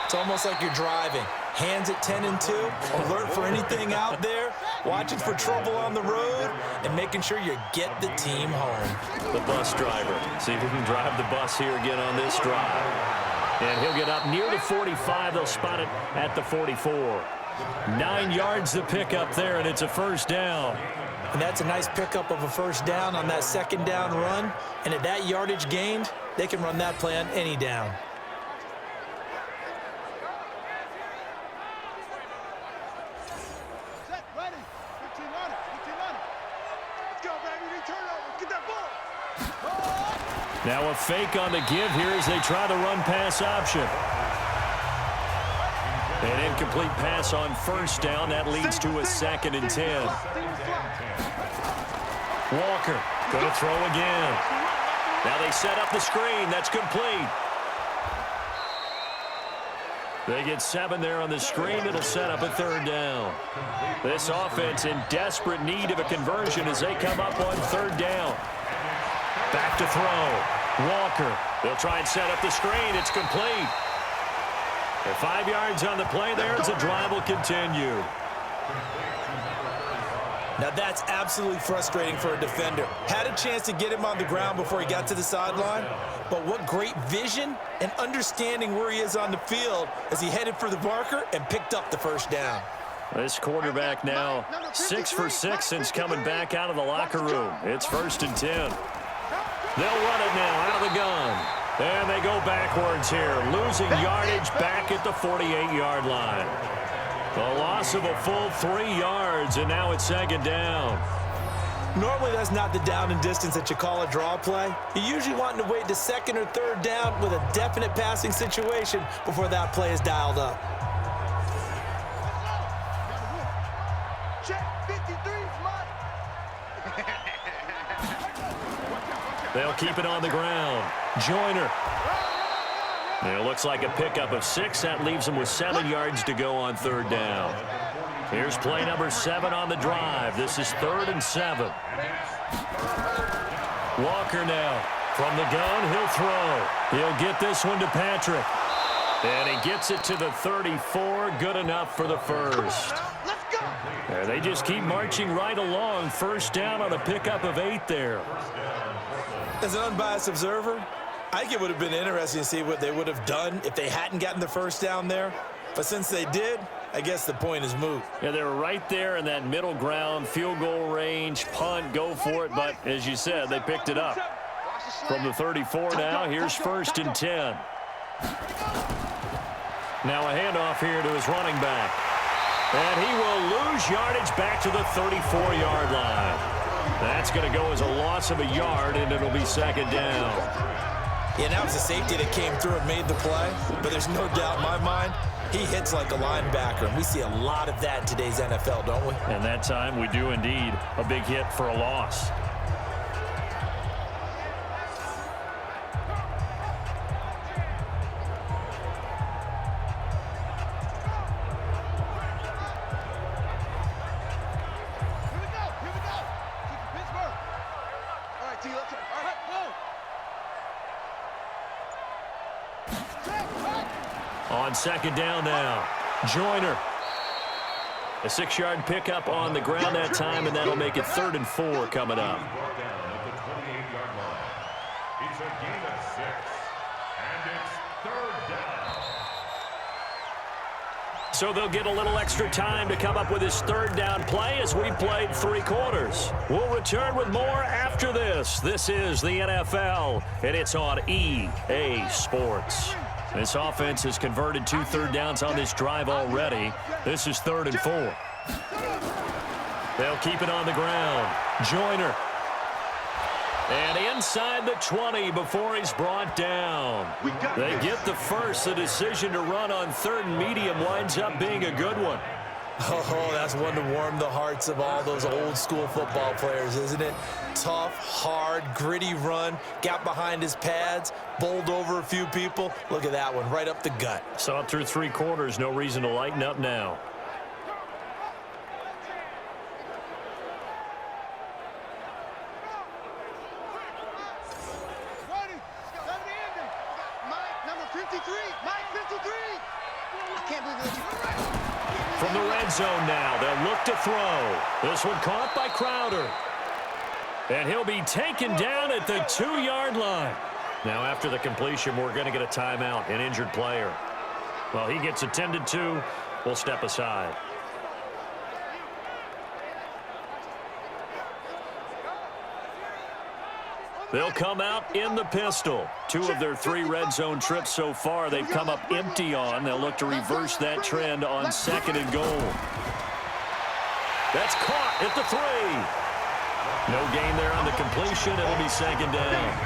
Speaker 3: It's almost like you're driving. Hands at 10 and 2, alert for anything out there, watching for trouble on the road, and making sure you get the team home.
Speaker 2: The bus driver. See if he can drive the bus here again on this drive. And he'll get up near the 45. They'll spot it at the 44. 9 yards to pick up there, and it's a first down.
Speaker 3: And that's a nice pickup of a first down on that 2nd down run. And at that yardage gained, they can run that play on any down.
Speaker 4: Set, ready. 15 on it. 15 on it. Let's go, baby. Return over. Get that ball.
Speaker 2: Now a fake on the give here as they try the run-pass option. An incomplete pass on first down. That leads to a 2nd and 10. Walker going to throw again. Now they set up the screen. That's complete. They get 7 there on the screen. It'll set up a 3rd down. This offense in desperate need of a conversion as they come up on 3rd down. Back to throw. Walker. They'll try and set up the screen. It's complete. And 5 yards on the play there as the drive will continue.
Speaker 3: Now that's absolutely frustrating for a defender. Had a chance to get him on the ground before he got to the sideline, but what great vision and understanding where he is on the field as he headed for the marker and picked up the first down.
Speaker 2: This quarterback now 6 for 6 since coming back out of the locker room. It's 1st and 10. They'll run it now out of the gun. And they go backwards here, losing yardage back at the 48-yard line. A loss of a full 3 yards, and now it's 2nd down.
Speaker 3: Normally, that's not the down and distance that you call a draw play. You're usually wanting to wait to second or third down with a definite passing situation before that play is dialed up.
Speaker 4: Check 53's mine.
Speaker 2: They'll keep it on the ground. Joyner. It looks like a pickup of 6. That leaves them with 7 yards to go on third down. Here's play number 7 on the drive. This is 3rd and 7. Walker now. From the gun, he'll throw. He'll get this one to Patrick. And he gets it to the 34. Good enough for the first.
Speaker 4: Let's go.
Speaker 2: There, they just keep marching right along. First down on a pickup of 8 there.
Speaker 3: As an unbiased observer, I think it would have been interesting to see what they would have done if they hadn't gotten the first down there. But since they did, I guess the point is moot.
Speaker 2: Yeah, they were right there in that middle ground, field goal range, punt, go for it. But as you said, they picked it up. From the 34 now, here's 1st and 10. Now a handoff here to his running back. And he will lose yardage back to the 34-yard line. That's going to go as a loss of a yard, and it'll be 2nd down.
Speaker 3: Yeah, now it's the safety that came through and made the play. But there's no doubt in my mind, he hits like a linebacker. And we see a lot of that in today's NFL, don't we?
Speaker 2: And that time we do indeed. A big hit for a loss. On 2nd down now, Joyner. A 6-yard pickup on the ground that time, and that'll make it 3rd and 4 coming up.
Speaker 5: Brought down at the 28-yard line. It's a gain of 6, and it's 3rd down.
Speaker 2: So they'll get a little extra time to come up with his 3rd down play as we played 3 quarters. We'll return with more after this. This is the NFL, and it's on EA Sports. This offense has converted 2 third downs on this drive already. This is 3rd and 4. They'll keep it on the ground. Joyner. And inside the 20 before he's brought down. They get the first. The decision to run on 3rd and medium winds up being a good one.
Speaker 3: Oh, that's one to warm the hearts of all those old school football players, isn't it? Tough, hard, gritty run, got behind his pads, bowled over a few people. Look at that one, right up the gut.
Speaker 2: Saw it through 3 quarters, no reason to lighten up now. From the red zone now, they'll look to throw. This one caught by Crowder. And he'll be taken down at the 2-yard line. Now after the completion, we're going to get a timeout, an injured player. Well, he gets attended to. We'll step aside. They'll come out in the pistol. 2 of their 3 red zone trips so far they've come up empty on. They'll look to reverse that trend on 2nd and goal. That's caught at the 3. No gain there on the completion. It'll be 2nd down.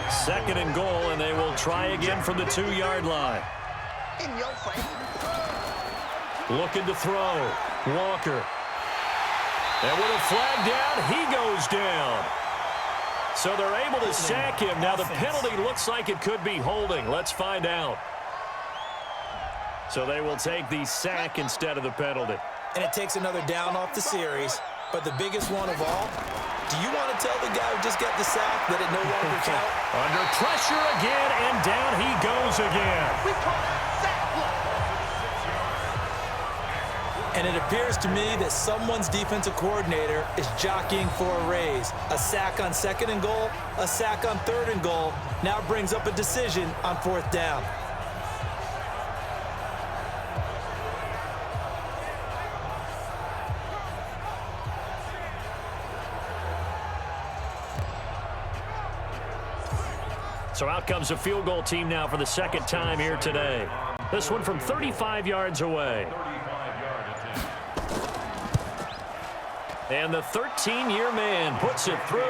Speaker 2: 2nd and goal, and they will try again from the 2-yard line. Looking to throw. Walker. And with a flag down, he goes down. So they're able to sack him. Now the penalty looks like it could be holding. Let's find out. So they will take the sack instead of the penalty.
Speaker 3: And it takes another down off the series. But the biggest one of all, do you want to tell the guy who just got the sack that it no longer counts?
Speaker 2: Under pressure again, and down he goes again.
Speaker 4: We call that sack block.
Speaker 3: And it appears to me that someone's defensive coordinator is jockeying for a raise. A sack on 2nd and goal, a sack on 3rd and goal, now brings up a decision on 4th down.
Speaker 2: So out comes a field goal team now for the 2nd time here today. This one from 35 yards away.
Speaker 5: 35-yard attempt.
Speaker 2: And the 13-year man puts it through.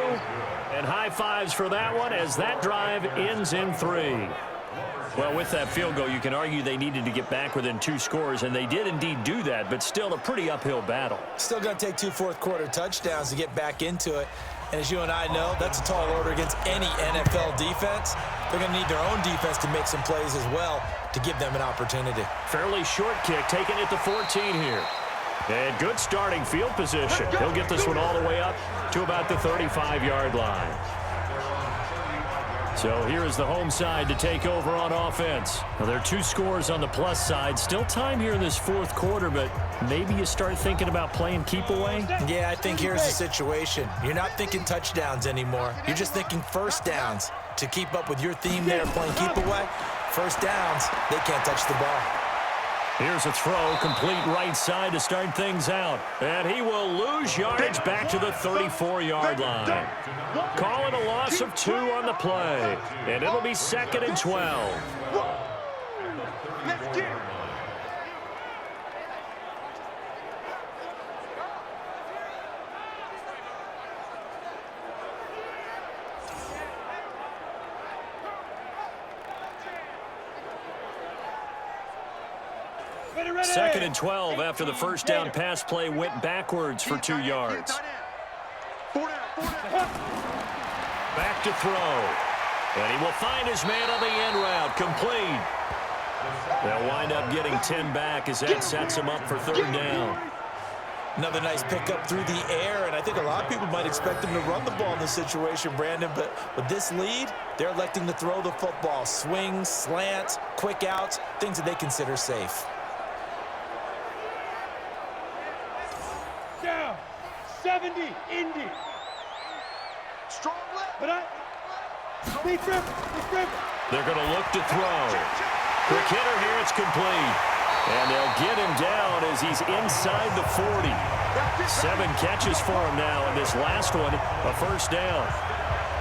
Speaker 2: And high fives for that one as that drive ends in 3. Well, with that field goal, you can argue they needed to get back within 2 scores, and they did indeed do that, but still a pretty uphill battle.
Speaker 3: Still going to take 2 fourth-quarter touchdowns to get back into it. And as you and I know, that's a tall order against any NFL defense. They're going to need their own defense to make some plays as well to give them an opportunity.
Speaker 2: Fairly short kick, taking it to 14 here. And good starting field position. He'll get this one all the way up to about the 35-yard line. So here is the home side to take over on offense. Well, there are 2 scores on the plus side. Still time here in this 4th quarter, but maybe you start thinking about playing keep away?
Speaker 3: Yeah, I think here's the situation. You're not thinking touchdowns anymore. You're just thinking first downs. To keep up with your theme there, playing keep away, first downs, they can't touch the ball.
Speaker 2: Here's a throw, complete right side to start things out. And he will lose yardage back to the 34-yard line. Call it a loss of 2 on the play. And it'll be 2nd and 12.
Speaker 4: Let's get it.
Speaker 2: Second and 12 after the first down pass play went backwards for 2 yards. Back to throw. And he will find his man on the end route. Complete. They'll wind up getting 10 back as that sets him up for 3rd down.
Speaker 3: Another nice pickup through the air, and I think a lot of people might expect them to run the ball in this situation, Brandon, but with this lead, they're electing to throw the football. Swings, slants, quick outs, things that they consider safe.
Speaker 4: Down. 70. Indy. Strong left. Big grip.
Speaker 2: They're going to look to throw. Quick hitter here, it's complete. And they'll get him down as he's inside the 40. 7 catches for him now, and this last one, a first down.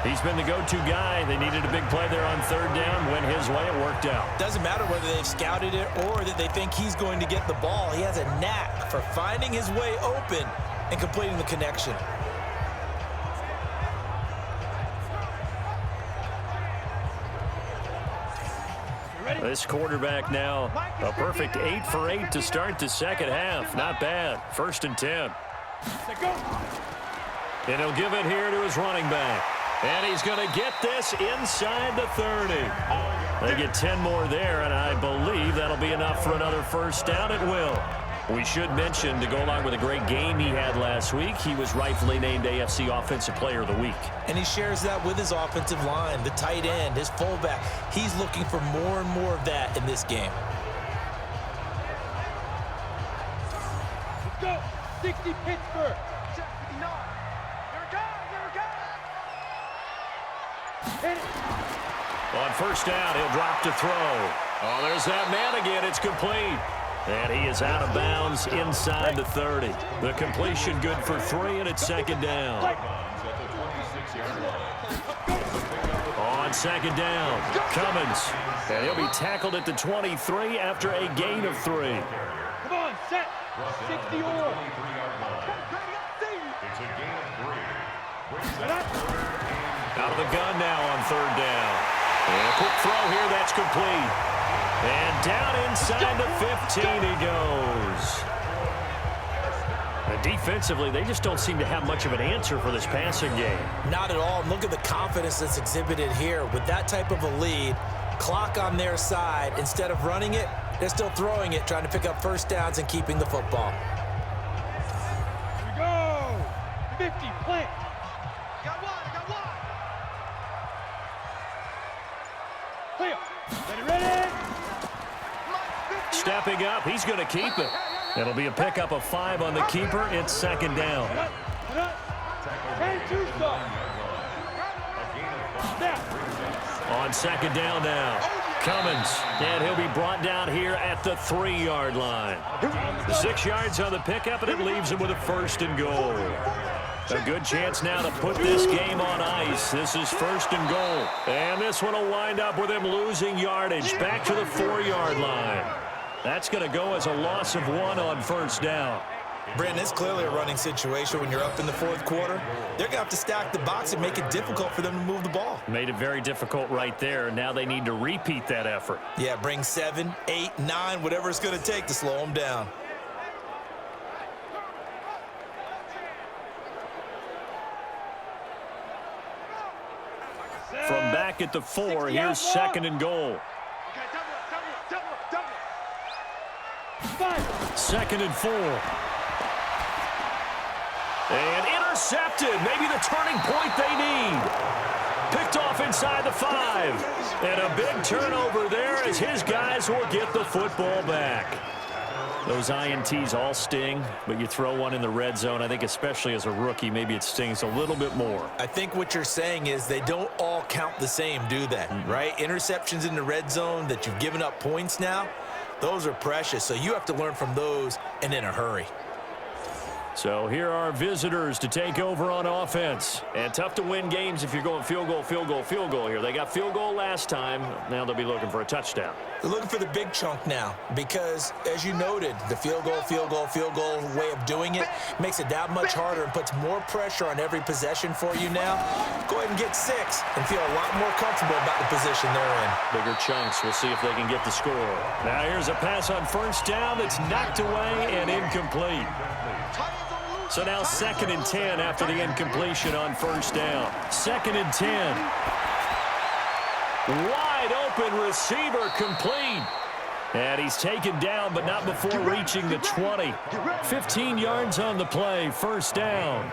Speaker 2: He's been the go-to guy. They needed a big play there on 3rd down. Went his way, it worked out.
Speaker 3: Doesn't matter whether they've scouted it or that they think he's going to get the ball. He has a knack for finding his way open and completing the connection.
Speaker 2: This quarterback now, a perfect 8 for 8 to start the second half. Not bad. 1st and 10. And he'll give it here to his running back. And he's going to get this inside the 30. They get 10 more there, and I believe that'll be enough for another first down. It will. We should mention, to go along with a great game he had last week, he was rightfully named AFC Offensive Player of the Week.
Speaker 3: And he shares that with his offensive line, the tight end, his fullback. He's looking for more and more of that in this game.
Speaker 4: Let's go. 60 Pittsburgh. 59. Here we go. Hit it.
Speaker 2: On first down, he'll drop to throw. Oh, there's that man again. It's complete. And he is out of bounds inside the 30. The completion good for 3, and it's 2nd down. On 2nd down, Cummins. And he'll be tackled at the 23 after a gain of 3.
Speaker 4: Come on, set. 60 or.
Speaker 5: It's a gain of 3.
Speaker 2: Out of the gun now on 3rd down. And a quick throw here, that's complete. And down inside the 15 he goes. And defensively, they just don't seem to have much of an answer for this passing game.
Speaker 3: Not at all. Look at the confidence that's exhibited here. With that type of a lead, clock on their side, instead of running it, they're still throwing it, trying to pick up first downs and keeping the football.
Speaker 4: Here we go. 50, plant. Got one. Clear. Ready.
Speaker 2: Stepping up, he's going to keep it. It'll be a pickup of 5 on the keeper. It's 2nd down.
Speaker 4: 10-2 stop.
Speaker 2: On 2nd down now, Cummins. And he'll be brought down here at the 3-yard line. 6 yards on the pickup, and it leaves him with a 1st and goal. A good chance now to put this game on ice. This is 1st and goal. And this one will wind up with him losing yardage back to the 4-yard line. That's going to go as a loss of 1 on 1st down.
Speaker 3: Brandon, it's clearly a running situation when you're up in the fourth quarter. They're going to have to stack the box and make it difficult for them to move the ball.
Speaker 2: Made it very difficult right there. Now they need to repeat that effort.
Speaker 3: Yeah, bring 7, 8, 9, whatever it's going to take to slow them down.
Speaker 2: From back at the 4, here's 2nd and goal. 2nd and 4. And intercepted. Maybe the turning point they need. Picked off inside the 5. And a big turnover there as his guys will get the football back. Those INTs all sting, but you throw one in the red zone, I think especially as a rookie, maybe it stings a little bit more.
Speaker 3: I think what you're saying is they don't all count the same, do they? Right? Interceptions in the red zone that you've given up points now, those are precious. So you have to learn from those and in a hurry.
Speaker 2: So here are visitors to take over on offense. And tough to win games if you're going field goal, field goal, field goal here. They got field goal last time. Now they'll be looking for a touchdown.
Speaker 3: They're looking for the big chunk now because, as you noted, the field goal, field goal, field goal way of doing it makes it that much harder and puts more pressure on every possession for you now. Go ahead and get 6 and feel a lot more comfortable about the position they're in.
Speaker 2: Bigger chunks. We'll see if they can get the score. Now here's a pass on first down that's knocked away and incomplete. So now 2nd and 10 after the incompletion on first down. 2nd and 10. Wide open receiver complete. And he's taken down, but not before reaching the 20. 15 yards on the play, first down.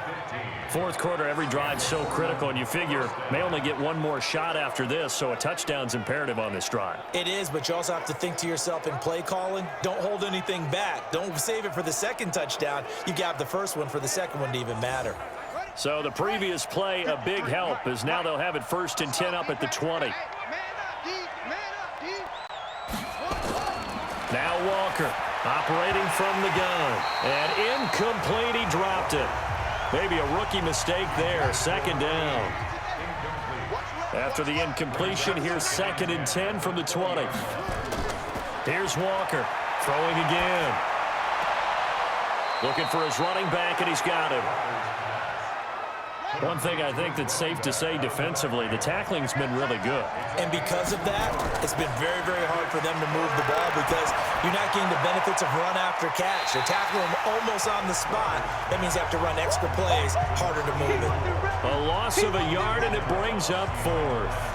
Speaker 2: Fourth quarter, every drive so critical, and you figure may only get one more shot after this, so a touchdown's imperative on this drive.
Speaker 3: It is, but you also have to think to yourself in play calling, don't hold anything back. Don't save it for the second touchdown. You got the first one for the second one to even matter.
Speaker 2: So the previous play, a big help, as now they'll have it 1st and 10 up at the 20. Now Walker operating from the gun. And incomplete, he dropped it. Maybe a rookie mistake there, 2nd down. After the incompletion, here's 2nd and 10 from the 20. Here's Walker throwing again. Looking for his running back, and he's got him. One thing I think that's safe to say defensively, the tackling's been really good.
Speaker 3: And because of that, it's been very, very hard for them to move the ball because you're not getting the benefits of run after catch. They're tackling them almost on the spot. That means you have to run extra plays, harder to move it.
Speaker 2: A loss of a yard, and it brings up 4th.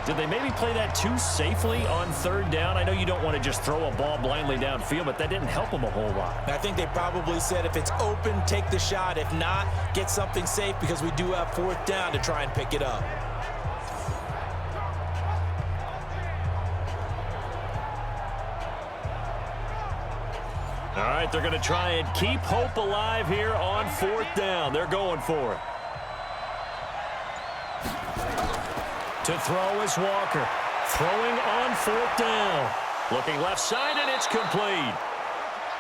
Speaker 2: Did they maybe play that too safely on 3rd down? I know you don't want to just throw a ball blindly downfield, but that didn't help them a whole lot.
Speaker 3: I think they probably said if it's open, take the shot. If not, get something safe because we do have 4th down to try and pick it up.
Speaker 2: All right, they're going to try and keep hope alive here on 4th down. They're going for it. To throw is Walker. Throwing on 4th down. Looking left side, and it's complete.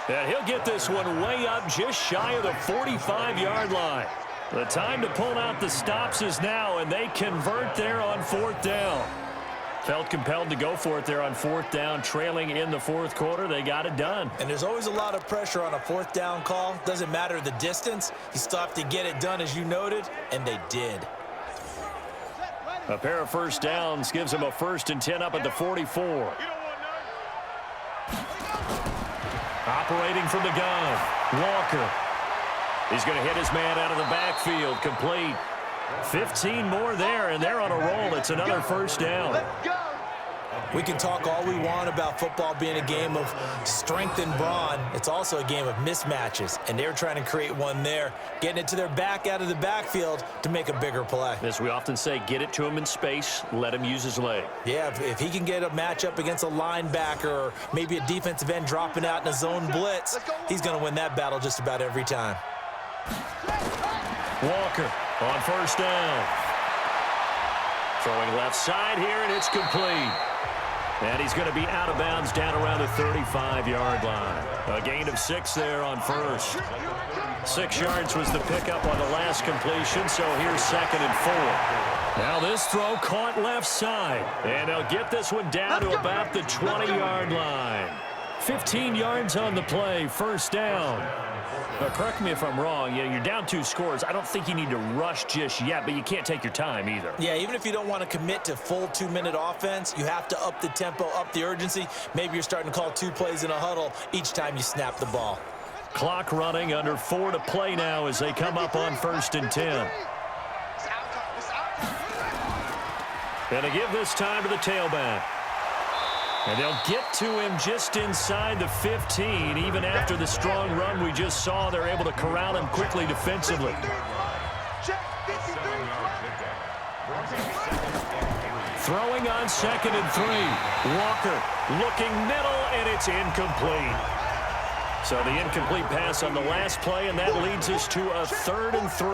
Speaker 2: And he'll get this one way up just shy of the 45-yard line. The time to pull out the stops is now, and they convert there on 4th down. Felt compelled to go for it there on 4th down, trailing in the 4th quarter. They got it done.
Speaker 3: And there's always a lot of pressure on a 4th down call. Doesn't matter the distance. You still have to get it done, as you noted, and they did.
Speaker 2: A pair of first downs gives him a 1st and 10 up at the 44. Operating from the gun, Walker. He's going to hit his man out of the backfield, complete. 15 more there, and they're on a roll. It's another 1st down.
Speaker 3: We can talk all we want about football being a game of strength and brawn. It's also a game of mismatches, and they're trying to create one there, getting it to their back out of the backfield to make a bigger play.
Speaker 2: As we often say, get it to him in space, let him use his leg.
Speaker 3: Yeah, if he can get a matchup against a linebacker or maybe a defensive end dropping out in a zone blitz, he's going to win that battle just about every time.
Speaker 2: Walker on 1st down. Throwing left side here, and it's complete. And he's going to be out of bounds down around the 35-yard line. A gain of 6 there on 1st. 6 yards was the pickup on the last completion, so here's 2nd and 4. Now this throw caught left side. And they'll get this one down to about the 20-yard line. 15 yards on the play, 1st down. Correct me if I'm wrong. Yeah, you're down 2 scores. I don't think you need to rush just yet, but you can't take your time either.
Speaker 3: Yeah, even if you don't want to commit to full 2-minute offense, you have to up the tempo, up the urgency. Maybe you're starting to call 2 plays in a huddle each time you snap the ball.
Speaker 2: Clock running, under 4 to play now as they come up on 1st and 10. And to give this time to the tailback. And they'll get to him just inside the 15. Even after the strong run we just saw, they're able to corral him quickly defensively. Throwing on 2nd and 3. Walker looking middle, and it's incomplete. So the incomplete pass on the last play, and that leads us to a 3rd and 3.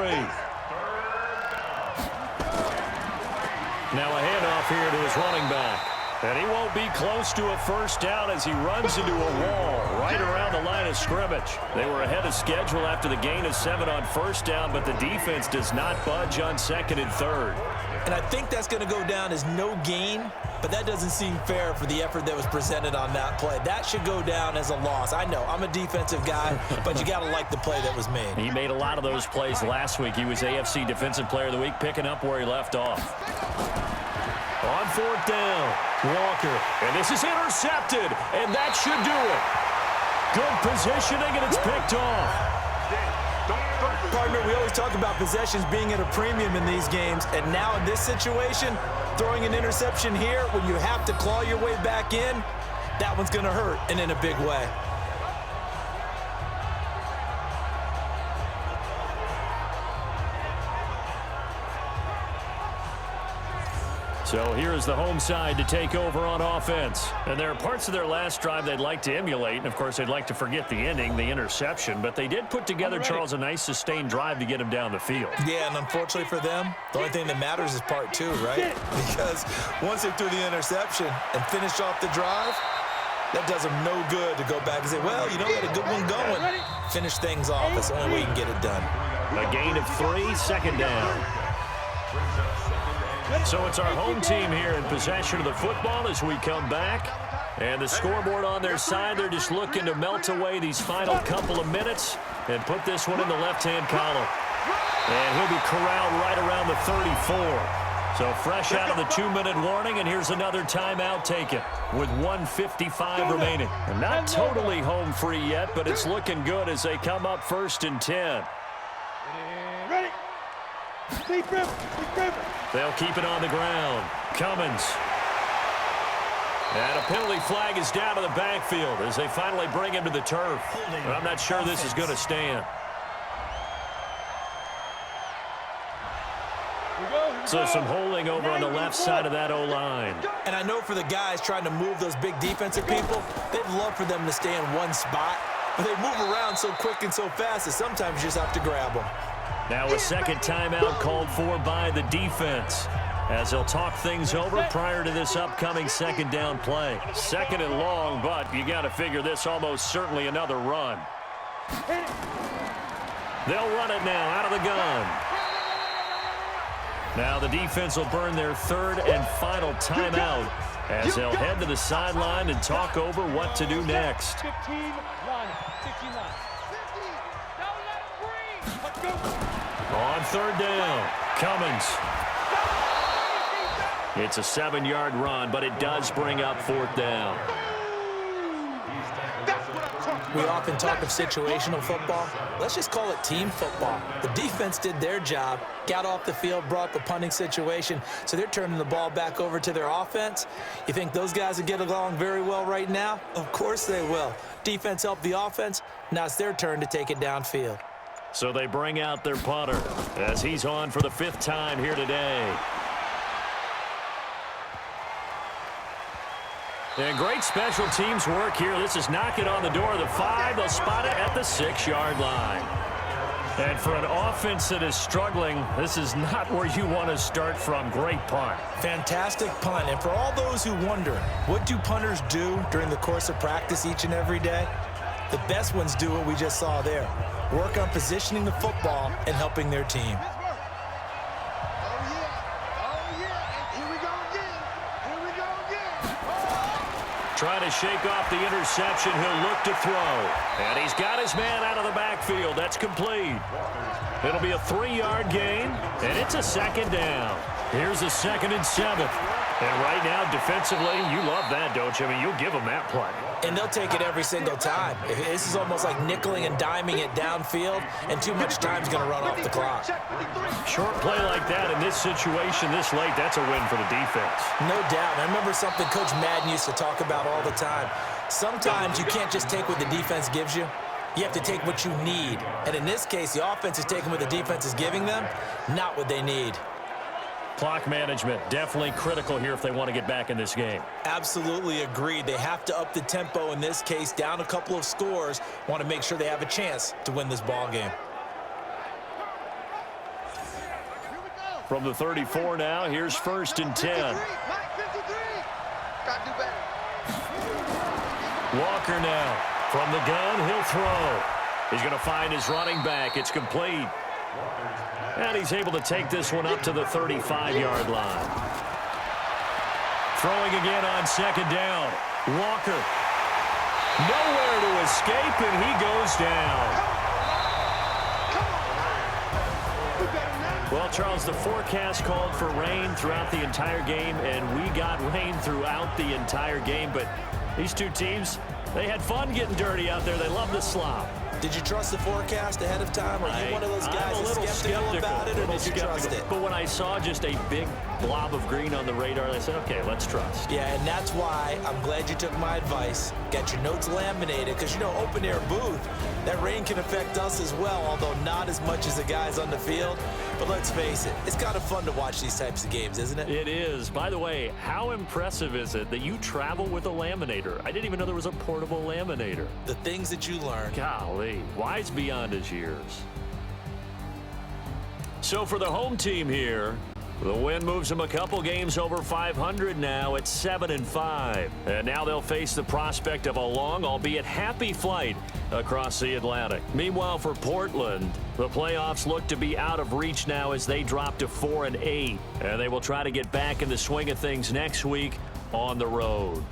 Speaker 2: Now a handoff here to his running back. And he won't be close to a first down as he runs into a wall right around the line of scrimmage. They were ahead of schedule after the gain of 7 on first down, but the defense does not budge on 2nd and 3rd.
Speaker 3: And I think that's going to go down as no gain, but that doesn't seem fair for the effort that was presented on that play. That should go down as a loss. I know, I'm a defensive guy, but you got to like the play that was made.
Speaker 2: He made a lot of those plays last week. He was AFC Defensive Player of the Week, picking up where he left off. On 4th down, Walker, and this is intercepted, and that should do it. Good positioning, and it's picked off.
Speaker 3: Partner, we always talk about possessions being at a premium in these games, and now in this situation, throwing an interception here when you have to claw your way back in, that one's going to hurt, and in a big way.
Speaker 2: So here is the home side to take over on offense. And there are parts of their last drive they'd like to emulate. And, of course, they'd like to forget the ending, the interception. But they did put together, Charles, a nice sustained drive to get him down the field.
Speaker 3: Yeah, and unfortunately for them, the only thing that matters is part 2, right? Because once they threw the interception and finished off the drive, that does them no good to go back and say, well, you know, we had a good one going. Finish things off. That's the only way you can get it done.
Speaker 2: A gain of 3, 2nd down. So it's our home team here in possession of the football as we come back. And the scoreboard on their side, they're just looking to melt away these final couple of minutes and put this one in the left-hand column. And he'll be corralled right around the 34. So fresh out of the 2-minute warning, and here's another timeout taken with 1:55 remaining. And not totally home free yet, but it's looking good as they come up 1st and 10.
Speaker 4: Ready? Deep rip.
Speaker 2: They'll keep it on the ground. Cummins. And a penalty flag is down to the backfield as they finally bring him to the turf. But I'm not sure this is going to stand. So some holding over on the left side of that O-line.
Speaker 3: And I know for the guys trying to move those big defensive people, they'd love for them to stay in one spot. But they move around so quick and so fast that sometimes you just have to grab them.
Speaker 2: Now a second timeout called for by the defense as they'll talk things over prior to this upcoming 2nd down play. 2nd and long, but you got to figure this almost certainly another run. They'll run it now out of the gun. Now the defense will burn their 3rd and final timeout as they'll head to the sideline and talk over what to do next.
Speaker 4: 15, line, 16 line. 50, don't let it breathe. Let's go.
Speaker 2: On 3rd down, Cummins. It's a 7-yard run, but it does bring up 4th down.
Speaker 3: We often talk of situational football. Let's just call it team football. The defense did their job, got off the field, brought the punting situation, so they're turning the ball back over to their offense. You think those guys will get along very well right now? Of course they will. Defense helped the offense. Now it's their turn to take it downfield.
Speaker 2: So they bring out their punter as he's on for the 5th time here today. And great special teams work here. This is knocking on the door of the 5. They'll spot it at the 6-yard line. And for an offense that is struggling, this is not where you want to start from. Great punt.
Speaker 3: Fantastic punt. And for all those who wonder, what do punters do during the course of practice each and every day? The best ones do what we just saw there. Work on positioning the football and helping their team.
Speaker 2: Trying to shake off the interception. He'll look to throw. And he's got his man out of the backfield. That's complete. It'll be a 3-yard gain, and it's a second down. Here's a 2nd and 7. And right now, defensively, you love that, don't you? I mean, you'll give them that play.
Speaker 3: And they'll take it every single time. This is almost like nickeling and diming it downfield, and too much time's going to run off the clock.
Speaker 2: Short play like that in this situation this late, that's a win for the defense.
Speaker 3: No doubt. I remember something Coach Madden used to talk about all the time. Sometimes you can't just take what the defense gives you. You have to take what you need. And in this case, the offense is taking what the defense is giving them, not what they need.
Speaker 2: Clock management, definitely critical here if they want to get back in this game.
Speaker 3: Absolutely agreed. They have to up the tempo in this case, down a couple of scores, want to make sure they have a chance to win this ball game.
Speaker 2: From the 34 now, here's 1st and 10. Walker now. From the gun, he'll throw. He's going to find his running back. It's complete. And he's able to take this one up to the 35-yard line. Throwing again on 2nd down. Walker. Nowhere to escape, and he goes down. Well, Charles, the forecast called for rain throughout the entire game, and we got rain throughout the entire game. But these two teams, they had fun getting dirty out there. They love the slop.
Speaker 3: Did you trust the forecast ahead of time? Are you one of those guys that's skeptical about it, or did you trust it?
Speaker 2: But when I saw just a big blob of green on the radar, I said, okay, let's trust.
Speaker 3: Yeah, and that's why I'm glad you took my advice. Get your notes laminated, because, you know, open-air booth, that rain can affect us as well, although not as much as the guys on the field. But let's face it, it's kind of fun to watch these types of games, isn't it?
Speaker 2: It is. By the way, how impressive is it that you travel with a laminator? I didn't even know there was a portable laminator.
Speaker 3: The things that you learn.
Speaker 2: Golly, wise beyond his years. So for the home team here, the win moves them a couple games over 500 now at 7-5. And now they'll face the prospect of a long, albeit happy flight across the Atlantic. Meanwhile, for Portland, the playoffs look to be out of reach now as they drop to 4-8. And they will try to get back in the swing of things next week on the road.